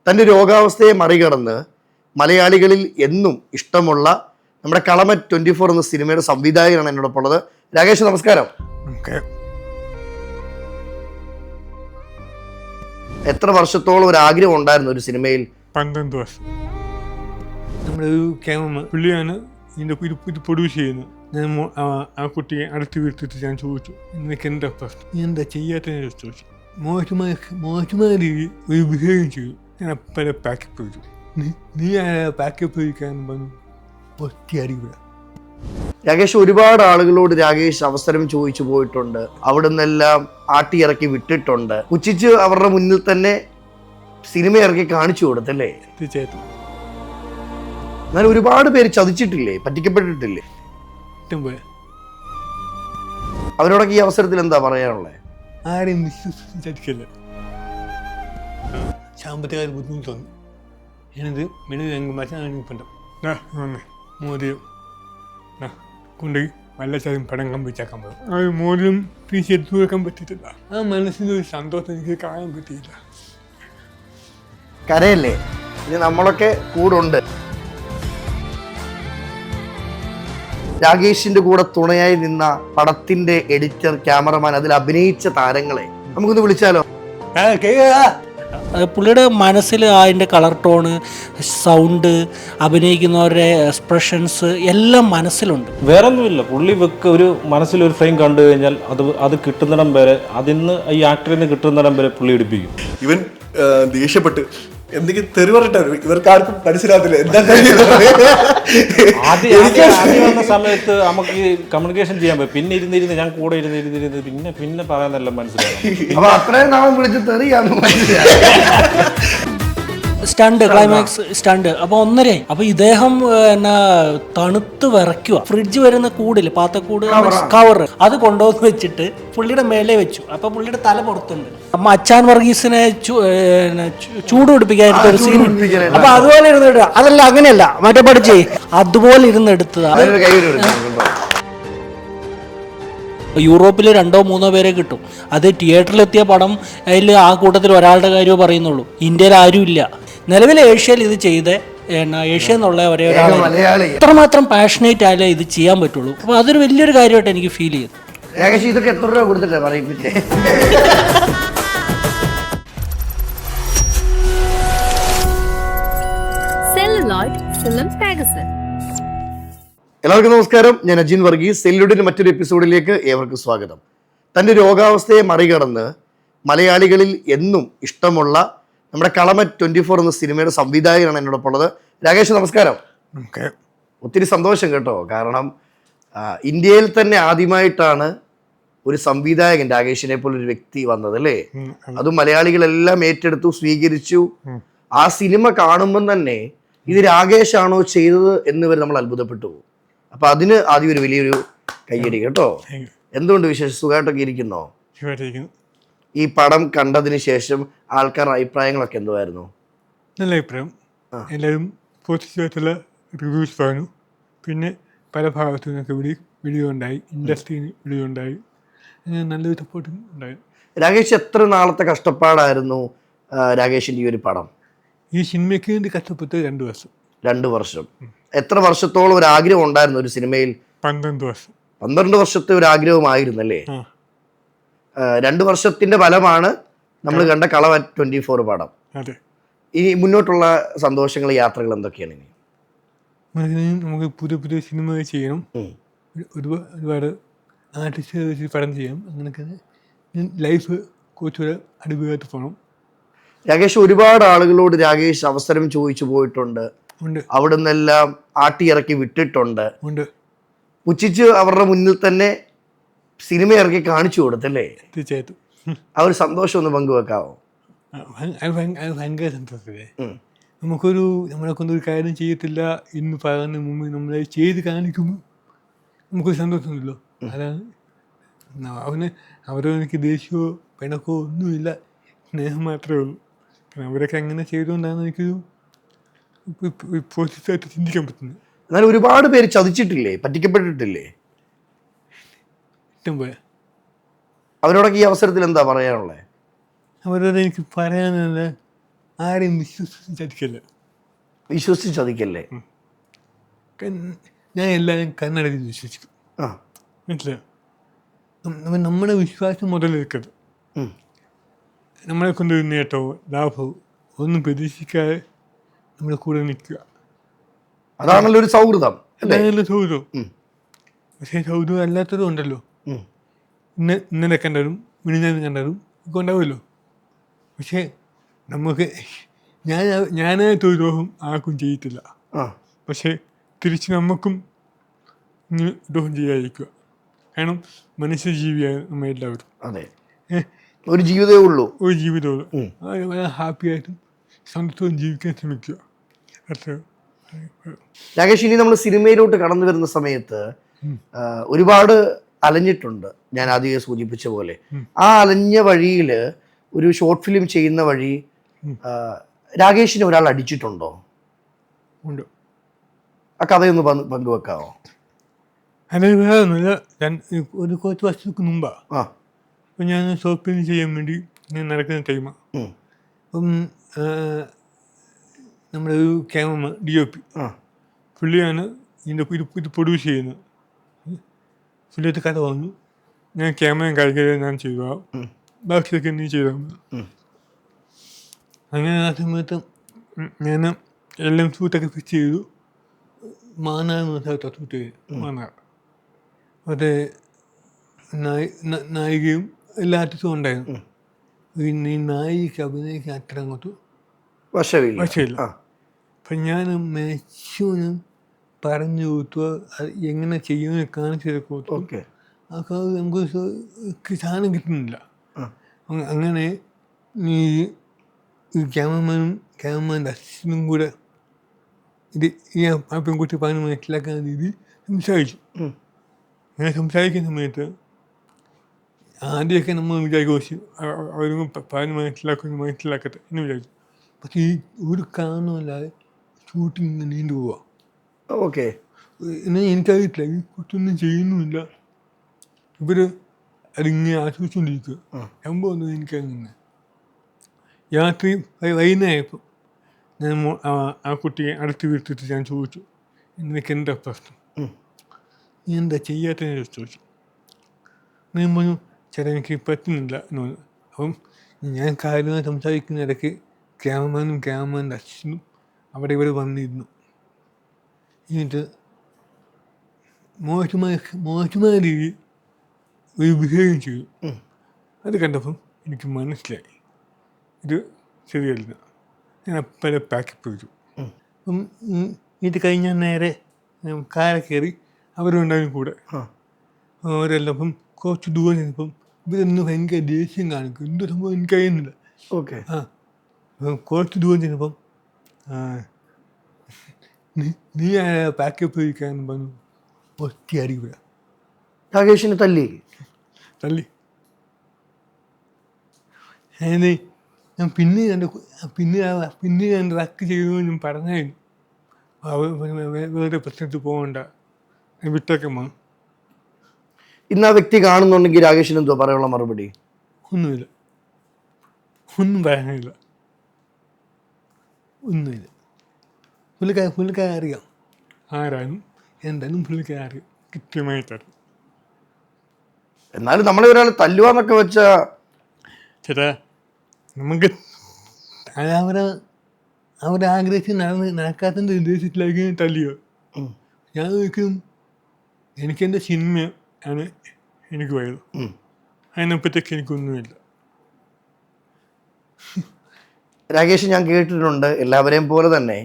തൻ്റെ രോഗാവസ്ഥയെ മറികടന്ന് മലയാളികളിൽ എന്നും ഇഷ്ടമുള്ള നമ്മുടെ കളമറ്റ് 24 എന്ന സിനിമയുടെ സംവിധായകനാണ് എന്നോടൊപ്പം ഉള്ളത്. രാകേഷ്, നമസ്കാരം. എത്ര വർഷത്തോളം ഒരു ആഗ്രഹം ഉണ്ടായിരുന്നു ഒരു സിനിമയിൽ? 12 വർഷം. നമ്മളൊരു ക്യാമറ പുള്ളിയാണ് ഇത് പ്രൊഡ്യൂസ് ചെയ്യുന്നത്. ഞാൻ ആ കുട്ടിയെ അടുത്ത് വിട്ടിട്ട് ഞാൻ ചോദിച്ചു, നിനക്ക് എന്താ പ്രശ്നം, നീ എന്താ ചെയ്യാത്തതിനെ ചോദിച്ചു. മോശമായ രീതി ഒരു ബിഹേവ് ചെയ്തു. ഞാൻ അപ്പനെ പാക്കപ്പ് ചെയ്തു. നീ പാക്കപ്പ് ചെയ്യിക്കാൻ പറഞ്ഞു ഒറ്റ അടിവിട. രാകേഷ്, ഒരുപാട് ആളുകളോട് രാകേഷ് അവസരം ചോദിച്ചു പോയിട്ടുണ്ട്. അവിടെ നിന്നെല്ലാം ആട്ടിയിറക്കി വിട്ടിട്ടുണ്ട്. പുച്ഛിച്ച് അവരുടെ മുന്നിൽ തന്നെ സിനിമ ഇറക്കി കാണിച്ചു കൊടുത്തല്ലേ? തീർച്ചയായിട്ടും. എന്നാൽ ഒരുപാട് പേര് ചതിച്ചിട്ടില്ലേ, പറ്റിക്കപ്പെട്ടിട്ടില്ലേ? അവരോടൊക്കെ ഈ അവസരത്തിൽ എന്താ പറയാനുള്ളത്? ആരെയും വിശ്വസിച്ചില്ല. സാമ്പത്തിക ബുദ്ധിമുട്ട് തോന്നി. ഞാനത് മെഴുകുണ്ട് മോദിയും കൊണ്ടുപോയി വല്ലച്ചാലും പടം കമ്പിച്ചാക്കാൻ പോകും. ആ മോദിയും തിരിച്ചെടുത്തു വെക്കാൻ പറ്റിയിട്ടില്ല. ആ മനസ്സിൻ്റെ ഒരു സന്തോഷം എനിക്ക് കാണാൻ പറ്റിയില്ല. കരയല്ലേ? ഇനി നമ്മളൊക്കെ കൂടുണ്ട്. രാകേഷിന്റെ കൂടെ തുണയായി നിന്ന പടത്തിന്റെ എഡിറ്റർ, ക്യാമറമാൻ, അതിൽ അഭിനയിച്ച താരങ്ങളെ നമുക്കൊന്ന് വിളിച്ചാലോ? പുള്ളിയുടെ മനസ്സിൽ അതിൻ്റെ കളർ ടോണ്, സൗണ്ട്, അഭിനയിക്കുന്നവരുടെ എക്സ്പ്രഷൻസ് എല്ലാം മനസ്സിലുണ്ട്. വേറൊന്നുമില്ല, പുള്ളി ഒരു മനസ്സിലൊരു ഫ്രെയിം കണ്ടു കഴിഞ്ഞാൽ അത് കിട്ടുന്നിടം വരെ, അതിന്ന് ഈ ആക്ടറിന് കിട്ടുന്നിടം വരെ പുള്ളി എടുപ്പിക്കും. ഇവൻ ദേഷ്യപ്പെട്ട് എന്തെങ്കിലും തെറി പറഞ്ഞിട്ട് ഇവർക്കാർക്കും മനസ്സിലാകത്തില്ല എന്താ. ആദ്യം വന്ന സമയത്ത് നമുക്ക് ഈ കമ്മ്യൂണിക്കേഷൻ ചെയ്യാൻ പറ്റും. പിന്നെ ഇരുന്നിരുന്ന് ഞാൻ കൂടെ ഇരുന്നിരുന്ന് പിന്നെ പറയാനെല്ലാം മനസ്സിലാവും. അത്രയും നാളെ വിളിച്ച് തെറിയാന്ന് മനസ്സിലായി. Stunt, climax stunt. അപ്പോൾ 1:30. അപ്പോൾ ഇദ്ദേഹം എന്നാ തണുത്ത് വിറയ്ക്കുക. ഫ്രിഡ്ജ് വരുന്ന കൂടില്ല, പാത്തക്കൂട്, കവർ, അത് കൊണ്ടുവന്ന് വെച്ചിട്ട് പുള്ളിയുടെ മേലെ വെച്ചു. അപ്പോൾ പുള്ളിയുടെ തല പുറത്തുണ്ട്. അച്ചാൻ വർഗീസിനെ ചൂട് പിടിപ്പിക്കാനായിട്ട് ഒരു സീൻ. അപ്പൊ അതുപോലെ ഇരുന്നിട്ട്, അതല്ല അങ്ങനെയല്ല, മറ്റേ പഠിച്ചേ, അതുപോലെ ഇരുന്ന് എടുത്തതാ. യൂറോപ്പിൽ 2-3 പേരെ കിട്ടും. അത് തിയേറ്ററിലെത്തിയ പടം, അതിൽ ആ കൂട്ടത്തിൽ ഒരാളുടെ കാര്യമേ പറയുന്നുള്ളൂ. ഇന്ത്യയിൽ ആരുമില്ല. നിലവിൽ ഏഷ്യയിൽ ഇത് ചെയ്ത് ഏഷ്യ എന്നുള്ള ഒരേ ഒരാൾ എത്രമാത്രം പാഷനേറ്റ് ആയാലേ ഇത് ചെയ്യാൻ പറ്റുള്ളൂ. അപ്പോൾ അതൊരു വലിയൊരു കാര്യമായിട്ട് എനിക്ക് ഫീൽ ചെയ്തു. ഏകദേശം ഇതൊക്കെ എത്ര രൂപ കൊടുത്തിട്ടേ പറയിപ്പിച്ചേ? എല്ലാവർക്കും നമസ്കാരം. ഞാൻ അജിൻ വർഗീസ്. സെല്ലുഡിന്റെ മറ്റൊരു എപ്പിസോഡിലേക്ക് ഏവർക്കും സ്വാഗതം. തൻ്റെ രോഗാവസ്ഥയെ മറികടന്ന് മലയാളികളിൽ എന്നും ഇഷ്ടമുള്ള നമ്മുടെ കളമറ്റ് 24 എന്ന സിനിമയുടെ സംവിധായകനാണ് എന്നോടൊപ്പം ഉള്ളത്. രാകേഷ്, നമസ്കാരം. ഒത്തിരി സന്തോഷം കേട്ടോ. കാരണം ഇന്ത്യയിൽ തന്നെ ആദ്യമായിട്ടാണ് ഒരു സംവിധായകൻ രാകേഷിനെ പോലൊരു വ്യക്തി വന്നത് അല്ലേ? അതും മലയാളികളെല്ലാം ഏറ്റെടുത്തു, സ്വീകരിച്ചു. ആ സിനിമ കാണുമ്പം തന്നെ ഇത് രാകേഷാണോ ചെയ്തത് എന്ന് വരെ നമ്മൾ അത്ഭുതപ്പെട്ടു പോകും. അപ്പൊ അതിന് ആദ്യം ഒരു വലിയൊരു കയ്യടി കേട്ടോ. എന്തുകൊണ്ട് വിശേഷം? സുഖമായിട്ടൊക്കെ ഇരിക്കുന്നോ? ഈ പടം കണ്ടതിന് ശേഷം ആൾക്കാരുടെ അഭിപ്രായങ്ങളൊക്കെ എന്തുവായിരുന്നു? നല്ല അഭിപ്രായം. എല്ലാവരും പോസിറ്റീവായിട്ടുള്ള റിവ്യൂസ് പറഞ്ഞു. പിന്നെ പല ഭാഗത്തു നിന്നൊക്കെ വീഡിയോ ഉണ്ടായി, ഇൻഡസ്ട്രിയിൽ വീഡിയോ ഉണ്ടായി, അങ്ങനെ നല്ലൊരു സപ്പോർട്ടും ഉണ്ടായി. രാകേഷ്, എത്ര നാളത്തെ കഷ്ടപ്പാടായിരുന്നു രാകേഷിന്റെ ഈ ഒരു പടം? ഈ സിനിമയ്ക്ക് വേണ്ടി കഷ്ടപ്പെട്ട് 2 വർഷം. 2 വർഷം. എത്ര വർഷത്തോളം ഒരു ആഗ്രഹം ഉണ്ടായിരുന്നു ഒരു സിനിമയിൽ? 12 വർഷം. 12 വർഷത്തെ ഒരു ആഗ്രഹമായിരുന്നല്ലേ? 2 വർഷത്തിന്റെ ഫലമാണ് നമ്മൾ കണ്ട കളമറ്റ് 24 പടം. അതെ. ഇനി മുന്നോട്ടുള്ള സന്തോഷങ്ങൾ, യാത്രകൾ എന്തൊക്കെയാണ്? ഇനി നമുക്ക് പുതിയ സിനിമ ചെയ്യണം, ഒരുപാട് ആർട്ടിസ്റ്റ് പടം ചെയ്യണം. അങ്ങനെയൊക്കെ ലൈഫ് കുറച്ചുകൂടെ അടിപൊളിയായിട്ട് പോകണം. രാകേഷ്, ഒരുപാട് ആളുകളോട് രാകേഷ് അവസരം ചോദിച്ചു പോയിട്ടുണ്ട്. അവിടെ നിന്നെല്ലാം ആട്ടിയിറക്കി വിട്ടിട്ടുണ്ട്. പുച്ഛിച്ച് അവരുടെ മുന്നിൽ തന്നെ സിനിമ ഇറക്കി കാണിച്ചു കൊടുത്തല്ലേ? തീർച്ചയായിട്ടും. ആ ഒരു സന്തോഷം ഒന്ന് പങ്കുവെക്കാവോ? ഭയങ്കര സന്തോഷത്തില്ലേ. നമ്മളെ കൊണ്ടൊരു കാര്യം ചെയ്യത്തില്ല എന്ന് പറയുന്ന മുമ്പ് നമ്മളെ ചെയ്ത് കാണിക്കുമ്പോൾ നമുക്കൊരു സന്തോഷമില്ലല്ലോ. അതാണ് അവരോ എനിക്ക് ദേഷ്യമോ പിണക്കോ ഒന്നുമില്ല, സ്നേഹം മാത്രമേ ഉള്ളൂ. കാരണം അവരൊക്കെ അങ്ങനെ ചെയ്തുകൊണ്ടാണ് എനിക്കൊരു പോസിറ്റീവായിട്ട് ചിന്തിക്കാൻ പറ്റുന്നത്. എന്നാൽ ഒരുപാട് പേര് ചതിച്ചിട്ടില്ലേ, പറ്റിക്കപ്പെട്ടിട്ടില്ലേ? ഇഷ്ടംപോലെ. അവരോടൊക്കെ ഈ അവസരത്തിൽ എന്താ പറയാനുള്ളത്? അവരോട് എനിക്ക് പറയാനുള്ള ആരെയും വിശ്വസിച്ചതിക്കല്ല. വിശ്വസിച്ച് ചതിക്കല്ലേ? ഞാൻ എല്ലാവരും കണ്ണടച്ച് വിശ്വസിക്കും. ആ മനസ്സിലായോ? നമ്മുടെ വിശ്വാസം മുതലെടുക്കരുത്. ഉം. നമ്മളെ കൊണ്ട് നേട്ടവും ലാഭവും ഒന്നും പ്രതീക്ഷിക്കാതെ നമ്മുടെ കൂടെ നിൽക്കുക. അതാണല്ലോ ഒരു സൗഹൃദം അല്ലേ? അതാണല്ലോ സൗഹൃദം. ഉം. പക്ഷേ സൗഹൃദം അല്ലാത്തതും ഉണ്ടല്ലോ. ഉം. ഇന്നലെ കണ്ടതും മിനിഞ്ഞാന്ന് കണ്ടതും ഒക്കെ ഉണ്ടാവുമല്ലോ. പക്ഷേ നമുക്ക് ഞാനായിട്ട് ഒരു ദ്രോഹം ആർക്കും ചെയ്യത്തില്ല. ആ പക്ഷേ തിരിച്ച് നമുക്കും ദ്രോഹം ചെയ്യാതിരിക്കുക. കാരണം മനുഷ്യ ജീവിയാണ് നമ്മളെല്ലാവരും. അതെ, ഒരു ജീവിതമേ ഉള്ളൂ. ഒരു ജീവിതമുള്ളൂ. ഹാപ്പി ആയിട്ടും സന്തോഷവും ജീവിക്കാൻ ശ്രമിക്കുക. അത്ര രാകേഷ്, ഇനി നമ്മൾ സിനിമയിലോട്ട് കടന്നു വരുന്ന സമയത്ത് ഒരുപാട് അലഞ്ഞിട്ടുണ്ട്. ഞാൻ ആദ്യമേ സൂചിപ്പിച്ച പോലെ ആ അലഞ്ഞ വഴിയിൽ ഒരു ഷോർട്ട് ഫിലിം ചെയ്യുന്ന വഴി രാകേഷിനെ ഒരാൾ അടിച്ചിട്ടുണ്ടോ? ഉണ്ട്. ആ കഥയൊന്ന് പങ്കുവെക്കാമോ? അത് വേറെ ഒന്നുമില്ല. ഒരു കുറച്ച് വർഷങ്ങൾക്ക് മുമ്പാണ്. ആ അപ്പം ഞാൻ ഷോർട്ട് ഫിലിം ചെയ്യാൻ വേണ്ടി ഞാൻ നടക്കുന്ന ടൈമാണ്. ഉം. അപ്പം നമ്മുടെ ഒരു ക്യാമറ DOP ആ പുള്ളിയാണ് ഇത് പ്രൊഡ്യൂസ് ചെയ്യുന്നത്. പുള്ളിയത്തെ കഥ വന്നു, ഞാൻ ക്യാമറയും കാര്യങ്ങളും ഞാൻ ചെയ്തു, ബാക്കിയൊക്കെ നീ ചെയ്താൽ മതി. അങ്ങനെ ആ സമയത്ത് ഞാൻ എല്ലാം ഷൂട്ടൊക്കെ ഫിക്സ് ചെയ്തു. മാന്നാർ എന്ന സ്ഥലത്താണ് ഷൂട്ട് ചെയ്ത്. മാന്നാർ അത് നായികയും എല്ലാ ആർട്ടിസ്റ്റും ഉണ്ടായിരുന്നു. പിന്നെ ഈ നായികയ്ക്ക് അഭിനയിക്കാൻ അത്ര അങ്ങോട്ട് വശമില്ല. അപ്പം ഞാൻ മാക്സിമം പറഞ്ഞു കൊടുത്തു, അത് എങ്ങനെ ചെയ്യുമെന്ന് കാണിച്ചു കൊടുത്തു. അപ്പോൾ നമുക്ക് സാധനം കിട്ടുന്നില്ല. അങ്ങനെ ഈ ക്യാമറമാൻ്റെ അസിസ്റ്റൻറ്റും കൂടെ ഈ ആ പെൺകുട്ടി പറഞ്ഞ് മനസ്സിലാക്കാൻ രീതി സംസാരിച്ചു. അങ്ങനെ സംസാരിക്കുന്ന സമയത്ത് ആദ്യമൊക്കെ നമ്മൾ വിചാരിക്കും അവരും പറഞ്ഞ് മനസ്സിലാക്കട്ടെ എന്ന് വിചാരിച്ചു. പക്ഷേ ഈ ഒരു കാരണമില്ലാതെ ഷൂട്ടിങ് ഇങ്ങനെ നീണ്ടു പോവാം. ഓക്കെ. എന്നാൽ എനിക്കറിയത്തില്ല, ഈ കുറ്റൊന്നും ചെയ്യുന്നുമില്ല. ഇവർ അതിങ്ങനെ ആസ്വദിച്ചുകൊണ്ടിരിക്കുക. സംഭവം ഒന്നും എനിക്കറിയുന്നില്ല. രാത്രി വൈകുന്നേരമായപ്പോൾ ഞാൻ ആ കുട്ടിയെ അടുത്ത് വിട്ടിട്ട് ഞാൻ ചോദിച്ചു, നിനക്ക് എന്താ പ്രശ്നം, നീ എന്താ ചെയ്യാത്തതിനെ ചോദിച്ചു. ഞാൻ പറഞ്ഞു, ചേട്ടാ എനിക്ക് പറ്റുന്നില്ല എന്ന് പറഞ്ഞു. അപ്പം ഞാൻ കാര്യമായി സംസാരിക്കുന്ന ഇടയ്ക്ക് ക്യാമറമാൻ്റെ അച്ഛനും അവിടെ ഇവിടെ വന്നിരുന്നു. എന്നിട്ട് മോശമായ രീതിയിൽ ഒരു ബിഹേവ് ചെയ്തു. അത് കണ്ടപ്പം എനിക്ക് മനസ്സിലായി ഇത് ശരിയല്ല. ഞാൻ അപ്പഴേ പാക്കപ്പ് ചെയ്തു. അപ്പം ഇത് കഴിഞ്ഞാൽ നേരെ കാറെ കയറി അവരുണ്ടായിരുന്നു കൂടെ. അവരെല്ലാം അപ്പം കുറച്ച് ദൂരം ചെന്നപ്പം ഇവരൊന്നും ഭയങ്കര ദേഷ്യം കാണിക്കും. എന്ത് സംഭവം എനിക്കറിയുന്നില്ല. ഓക്കെ. കുറച്ച് ദൂരം ചെന്നപ്പം നീ പാക്കപ്പ് ചെയ്യിക്കാന്ന് പറഞ്ഞു ഒറ്റ അടിക്കുക. രാകേഷിനെ തല്ലി. ഞാൻ പിന്നെ ഞാൻ റക്ക് ചെയ്തു ഞാൻ പറഞ്ഞായിരുന്നു. വേറെ പ്രശ്നത്തിൽ പോകണ്ട, വിട്ടൊക്കെ മോ. ഇന്ന് ആ വ്യക്തി കാണുന്നുണ്ടെങ്കിൽ രാകേഷിന് എന്തോ പറയാനുള്ള മറുപടി? ഒന്നുമില്ല, ഒന്നും പറയാനില്ല, ഒന്നുമില്ല. പുള്ളിക്കാരെ അറിയാം, ആരാനും എന്തായാലും പുള്ളിക്കാരെ അറിയാം, കൃത്യമായിട്ടറിയാം. എന്നാലും നമ്മളെ ഒരാൾ തല്ലുവാന്നൊക്കെ വെച്ച ചേട്ടാ, നമുക്ക് അവരാഗ്രഹിച്ച് നടക്കാത്തതിൻ്റെ ഉദ്ദേശത്തിലേക്ക് തല്ലിയോ. ഞാൻ ഒരിക്കലും എനിക്കെൻ്റെ സിനിമ ആണ് എനിക്ക് പോയത്, അതിനെപ്പറ്റൊക്കെ എനിക്കൊന്നുമില്ല. രാകേഷ്, ഞാൻ കേട്ടിട്ടുണ്ട് എല്ലാവരെയും പോലെ തന്നെ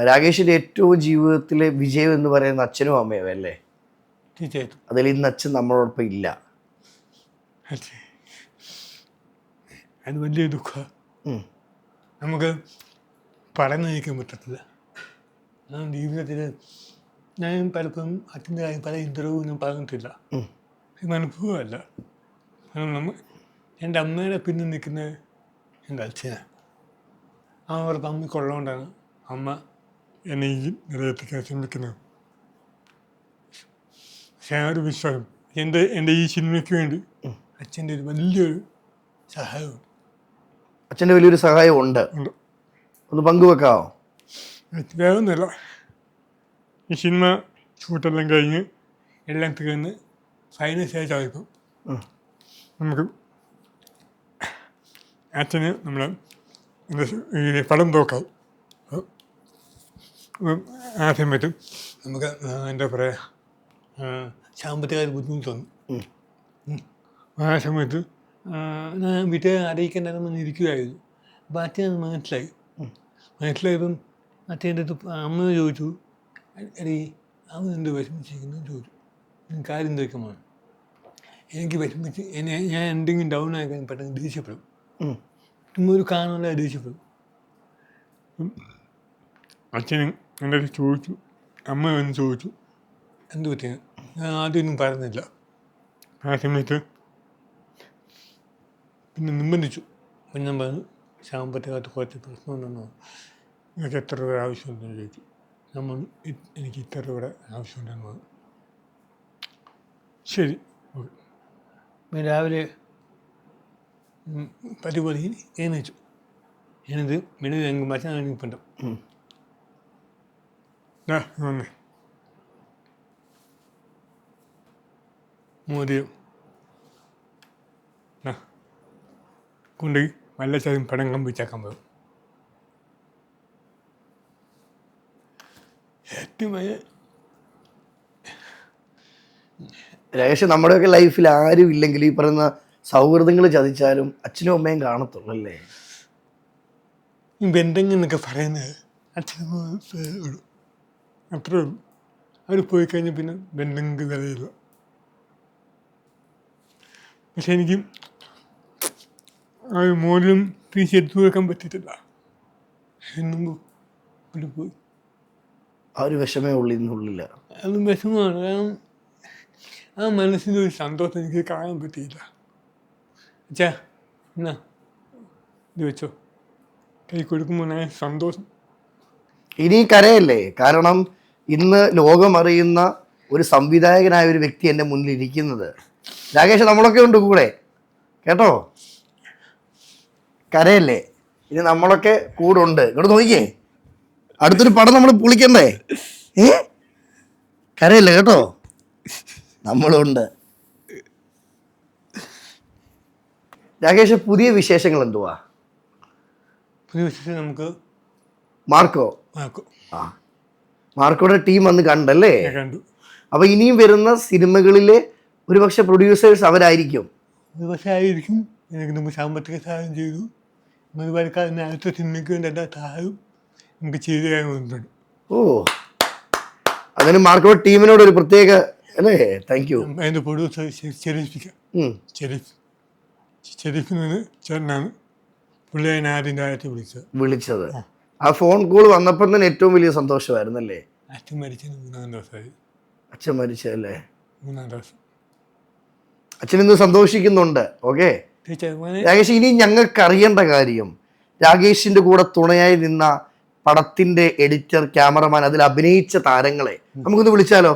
രാകേഷിന്റെ ഏറ്റവും ജീവിതത്തിലെ വിജയം എന്ന് പറയുന്ന അച്ഛനും അമ്മയും അല്ലേ? തീർച്ചയായിട്ടും. അതിൽ ഇന്ന് അച്ഛൻ നമ്മളോടൊപ്പം ഇല്ല. അത് വലിയ ദുഃഖമാണ്. നമുക്ക് പറഞ്ഞു നയിക്കാൻ പറ്റത്തില്ല. ഞാൻ ജീവിതത്തിൽ ഞാൻ പലപ്പോഴും അച്ഛൻ്റെ കാര്യം പല ഇൻ്റർവ്യൂവിനും പറഞ്ഞിട്ടില്ല. ഇത് അനുഭവമല്ല. കാരണം എൻ്റെ അമ്മയുടെ പിന്നെ നിൽക്കുന്നത് എൻ്റെ അച്ഛനാണ്. അവർ തമ്മിക്കൊള്ളതുകൊണ്ടാണ് അമ്മ എന്നെ ഈ നിലയെത്തിക്കാൻ ശ്രമിക്കുന്നത്. പക്ഷേ ആ ഒരു വിശ്വാസം എൻ്റെ ഈ സിനിമയ്ക്ക് വേണ്ടി അച്ഛൻ്റെ ഒരു വലിയൊരു സഹായമുണ്ട്. അച്ഛൻ്റെ വലിയൊരു സഹായം ഉണ്ട്. ഒന്ന് പങ്കുവെക്കാവോ? വേറൊന്നുമില്ല, ഈ സിനിമ ഷൂട്ടെല്ലാം കഴിഞ്ഞ് എല്ലാം തീർന്ന് ഫൈനൽ സ്റ്റേജായിരിക്കും. നമുക്ക് അച്ഛന് നമ്മളെ ഈ പടം തോക്കായി. ആ സമയത്ത് നമുക്ക് എന്താ പറയുക, സാമ്പത്തിക ബുദ്ധിമുട്ട് തോന്നി. ആ സമയത്ത് ഞാൻ വീട്ടുകാരെ അറിയിക്കേണ്ടതെന്ന് ഇരിക്കുകയായിരുന്നു. അപ്പോൾ അച്ഛൻ മനസ്സിലായപ്പം അച്ഛൻ്റെ അടുത്ത് അമ്മ ചോദിച്ചു, എടീ അവൻ എന്ത് വിഷമിച്ചിരിക്കുന്നു ചോദിച്ചു. കാര്യം എന്തൊക്കെയാണ്? എനിക്ക് വിഷമിച്ച് ഞാൻ എന്തെങ്കിലും ഡൗൺ ആക്കാൻ പെട്ടെന്ന് ദേഷ്യപ്പെടും. ഒരു കാണാനുള്ള ദേഷ്യപ്പെടും. അച്ഛനും എൻ്റെ അടുത്ത് ചോദിച്ചു, അമ്മ വന്ന് ചോദിച്ചു എന്ത് പറ്റിയാണ്. ഞാൻ ആദ്യമൊന്നും പറഞ്ഞില്ല. ആ സമയത്ത് പിന്നെ നിർബന്ധിച്ചു. പിന്നെ ഞാൻ പറഞ്ഞു, സാമ്പത്തികമായിട്ട് കുറച്ച് പ്രശ്നമുണ്ടെന്നോ, നിങ്ങൾക്ക് എത്ര രൂപ ആവശ്യമുണ്ടെന്ന് ചോദിച്ചു. നമ്മൾ എനിക്ക് ഇത്ര രൂപ ആവശ്യമുണ്ടെന്ന് പറഞ്ഞു. ശരി, ഓക്കെ. പിന്നെ രാവിലെ 10 എഴുന്നേച്ചു. எனது மெனு எங்கள் மச்சான் எனக்கு பண்ணுறோம். വന്നേ മോദിയും കൊണ്ടുപോയി വെള്ളച്ചാലും പടം കമ്പിച്ചാക്കാൻ പോകും. രാകേഷ്, നമ്മുടെയൊക്കെ ലൈഫിൽ ആരും ഇല്ലെങ്കിൽ ഈ പറയുന്ന സൗഹൃദങ്ങൾ ചതിച്ചാലും അച്ഛനും അമ്മയും കാണത്തുള്ളൂ അല്ലേ? ഈ ബന്ധങ്ങൾ എന്നൊക്കെ പറയുന്നത് അച്ഛനമ്മ ഉള്ളൂ, അത്രേ ഉള്ളൂ. അവർ പോയി കഴിഞ്ഞാൽ പിന്നെ ബന്ധങ്ങൾക്ക് വിലയില്ല. പക്ഷെ എനിക്ക് ആ മോനും തിരിച്ചെടുത്തു വെക്കാൻ പറ്റിയിട്ടില്ല. എന്നും പോയി ആ ഒരു വിഷമേ ഉള്ളില്ല. അത് വിഷമമാണ്. കാരണം ആ മനസ്സിനൊരു സന്തോഷം എനിക്ക് കാണാൻ പറ്റിയില്ല. അച്ഛാ എന്നാ ഇത് വെച്ചോ, കൈ കൊടുക്കുമ്പോൾ ഞാൻ സന്തോഷം. ഇനി കരയല്ലേ, കാരണം ഇന്ന് ലോകമറിയുന്ന ഒരു സംവിധായകനായ ഒരു വ്യക്തി എൻ്റെ മുന്നിൽ ഇരിക്കുന്നത്. രാകേഷ്, നമ്മളൊക്കെ ഉണ്ട് കൂടെ കേട്ടോ. കരയല്ലേ, ഇനി നമ്മളൊക്കെ കൂടെ ഉണ്ട്. ഇങ്ങോട്ട് നോക്കിയേ, അടുത്തൊരു പടം നമ്മൾ പൊളിക്കണ്ടേ? കരയല്ലേ കേട്ടോ, നമ്മളുണ്ട്. രാകേഷ്, പുതിയ വിശേഷങ്ങൾ എന്തുവാ? പുതിയ വിശേഷം നമുക്ക് മാർക്കോ ആ മാർക്കോയുടെ ടീം വന്ന് കണ്ടല്ലേ? കണ്ടു. അപ്പൊ ഇനിയും വരുന്ന സിനിമകളിലെ ഒരുപക്ഷെ പ്രൊഡ്യൂസേഴ്സ് അവരായിരിക്കും. ഒരുപക്ഷെ ആയിരിക്കും. എനിക്ക് നമുക്ക് സാമ്പത്തിക സഹായം ചെയ്തു. ഒരുപാട് അടുത്ത സിനിമയ്ക്ക് വേണ്ടി എല്ലാ സഹായവും നമുക്ക് ചെയ്തു തരാൻ വന്നിട്ടുണ്ട്. ഓ, അങ്ങനെ മാർക്കോയുടെ ടീമിനോട് ഒരു പ്രത്യേക അല്ലേ താങ്ക് യു. അതിൻ്റെ പ്രൊഡ്യൂസർ ഷെരീഫിന് ചേട്ടനാണ്. പുള്ളി അതിനെ ആദ്യമായിട്ട് വിളിച്ചത്. ആ ഫോൺ കോൾ വന്നപ്പോൾ തന്നെ ഏറ്റവും വലിയ സന്തോഷമായിരുന്നല്ലേ? അച്ഛൻ മരിച്ചതിന് 3-ാം ദിവസമായി. അച്ഛൻ മരിച്ചതല്ലേ? 3-ാം ദിവസം. അച്ഛൻ ഇന്ന് സന്തോഷിക്കുന്നുണ്ട്. ഓക്കെ രാകേഷ്, ഇനി ഞങ്ങൾക്ക് അറിയേണ്ട കാര്യം, രാകേഷിന്റെ കൂടെ തുണയായി നിന്ന പടത്തിന്റെ എഡിറ്റർ, ക്യാമറമാൻ, അതിൽ അഭിനയിച്ച താരങ്ങളെ നമുക്കൊന്ന് വിളിച്ചാലോ?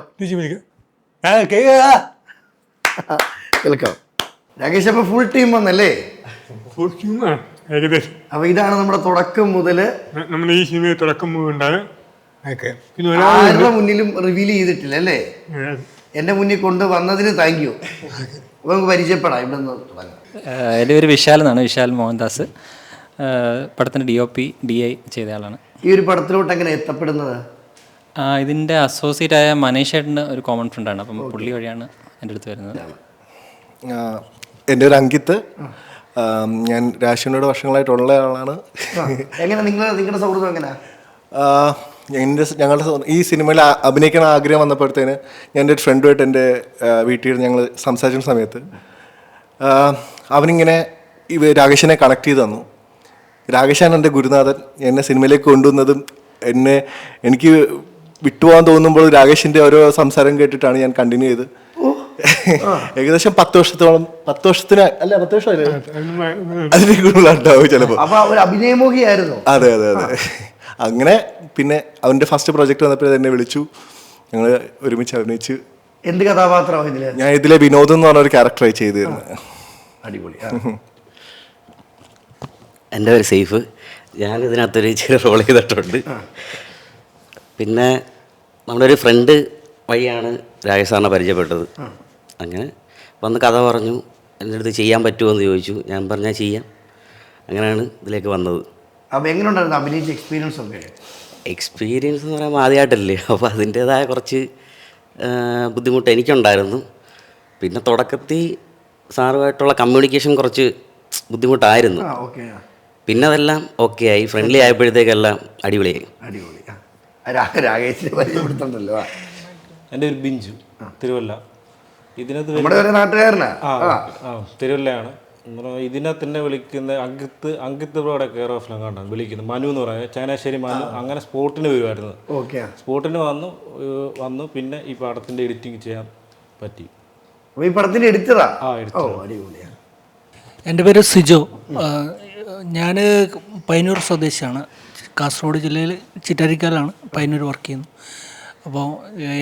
കേൾക്കാം. രാകേഷ്, അപ്പൊ ഫുൾ ടീം വന്നല്ലേ? ഫുൾ ടീമാണ് ഏകദേശം. അപ്പൊ ഇതാണ് നമ്മുടെ തുടക്കം മുതല് നമ്മുടെ ഈ സിനിമ തുടക്കം മുതലുണ്ടാണ്. പിന്നെ ആരുടെ മുന്നിലും റിവീൽ ചെയ്തിട്ടില്ല അല്ലേ? എന്റെ മുന്നിൽ കൊണ്ട് വന്നതിന് താങ്ക് യു. അപ്പൊ നമുക്ക് പരിചയപ്പെടാം. ഇവിടെ നിന്ന് തുടങ്ങാം. എൻ്റെ പേര് വിശാൽ എന്നാണ്, വിശാൽ മോഹൻദാസ്. പടത്തിൻ്റെ DI ചെയ്ത ആളാണ്. ഈ ഒരു പടത്തിലോട്ട് എങ്ങനെ എത്തപ്പെടുന്നത്? ഇതിൻ്റെ അസോസിയേറ്റ് ആയ മനീഷ് ചേട്ടൻ്റെ ഒരു കോമൺ ഫ്രണ്ടാണ്. അപ്പം പുള്ളി വഴിയാണ് എൻ്റെ അടുത്ത് വരുന്നത്. എൻ്റെ ഒരു അങ്കിത്ത്. ഞാൻ രാശിനോട് വർഷങ്ങളായിട്ടുള്ള ആളാണ്. എങ്ങനെ നിങ്ങളുടെ സൗഹൃദം എങ്ങനെയാ? ഞങ്ങളുടെ ഈ സിനിമയിൽ അഭിനയിക്കാൻ ആഗ്രഹം വന്നപ്പോഴത്തേന് ഞാൻ എൻ്റെ ഒരു ഫ്രണ്ടുമായിട്ട് എൻ്റെ വീട്ടിൽ ഞങ്ങൾ സംസാരിക്കുന്ന സമയത്ത് അവനിങ്ങനെ രാകേഷിനെ കണക്ട് ചെയ്ത് തന്നു. രാകേഷാണ് എൻ്റെ ഗുരുനാഥൻ. എന്നെ സിനിമയിലേക്ക് കൊണ്ടുവന്നതും എനിക്ക് വിട്ടുപോകാൻ തോന്നുമ്പോൾ രാകേഷിൻ്റെ ഓരോ സംസാരം കേട്ടിട്ടാണ് ഞാൻ കണ്ടിന്യൂ ചെയ്ത് ഏകദേശം 10 വർഷത്തോളം 10 വർഷത്തിന് അല്ല 10 വർഷമല്ലേ അതിന് കൂടുതലുണ്ടാവും ചിലപ്പോൾ. അതെ അതെ അതെ. അങ്ങനെ പിന്നെ അവൻ്റെ ഫസ്റ്റ് പ്രോജക്റ്റ് വന്നപ്പോൾ എന്നെ വിളിച്ചു, ഞങ്ങൾ ഒരുമിച്ച് അഭിനയിച്ചു. എന്ത് കഥാപാത്രമാണ് ഇതില്? ഞാൻ ഇതിലെ വിനോദ് എന്ന് പറഞ്ഞ ഒരു ക്യാരക്ടറായി ചെയ്തിരുന്നത്. അടിപൊളി. എൻ്റെ പേര് സെയ്ഫ്. ഞാൻ ഇതിനകത്തൊരു ചെറിയ റോൾ ചെയ്തിട്ടുണ്ട്. പിന്നെ നമ്മുടെ ഒരു ഫ്രണ്ട് വഴിയാണ് രാകേഷ് സാറിനെ പരിചയപ്പെട്ടത്. അങ്ങനെ വന്ന് കഥ പറഞ്ഞു, എൻ്റെ അടുത്ത് ചെയ്യാൻ പറ്റുമോ എന്ന് ചോദിച്ചു. ഞാൻ പറഞ്ഞാൽ ചെയ്യാം. അങ്ങനെയാണ് ഇതിലേക്ക് വന്നത്. അപ്പോൾ എങ്ങനെ ഉണ്ടായിരുന്നു അഭിനയിച്ച എക്സ്പീരിയൻസ് ഒക്കെ? എക്സ്പീരിയൻസ് എന്ന് പറയുമ്പോൾ ആദ്യമായിട്ടല്ലേ, അപ്പോൾ അതിൻ്റേതായ കുറച്ച് ബുദ്ധിമുട്ട് എനിക്കുണ്ടായിരുന്നു. പിന്നെ തുടക്കത്തിൽ സാറുമായിട്ടുള്ള കമ്മ്യൂണിക്കേഷൻ കുറച്ച് ബുദ്ധിമുട്ടായിരുന്നു. ഓക്കെ. പിന്നെ അതെല്ലാം ഓക്കെ ആയി, ഫ്രണ്ട്ലി ആയപ്പോഴത്തേക്കെല്ലാം അടിപൊളിയായി. അടിപൊളി. രാകേഷിനെ പരിചയപ്പെടുത്തുന്നുണ്ടല്ലോ. എൻ്റെ ഒരു ബിഞ്ചു തിരുവല്ല, ഇതിനകത്ത് നമ്മുടെ ഒരു നാട്ടുകാരനാ. തിരുവല്ലയാണ്. ഇതിനകത്ത് തന്നെ വിളിക്കുന്ന അങ്കിത്ത് ബ്രോയുടെ കെയർ ഓഫിലാണ് കണ്ടാണ് വിളിക്കുന്നത്. മനു എന്ന് പറയുന്നത് ചങ്ങനാശ്ശേരി മനു. അങ്ങനെ സ്പോട്ടിന് വരുമായിരുന്നു. സ്പോട്ടിന് വന്നു പിന്നെ ഈ പടത്തിൻ്റെ എഡിറ്റിംഗ് ചെയ്യാൻ പറ്റി. ഈ പടത്തിൻ്റെ എഡിറ്ററാ? അടിപൊളിയാണ്. എൻ്റെ പേര് സിജോ. ഞാൻ പയ്യന്നൂർ സ്വദേശിയാണ്. കാസർഗോഡ് ജില്ലയിൽ ചിറ്റാരിക്കാലാണ് പയ്യന്നൂർ വർക്ക് ചെയ്യുന്നത്. അപ്പോൾ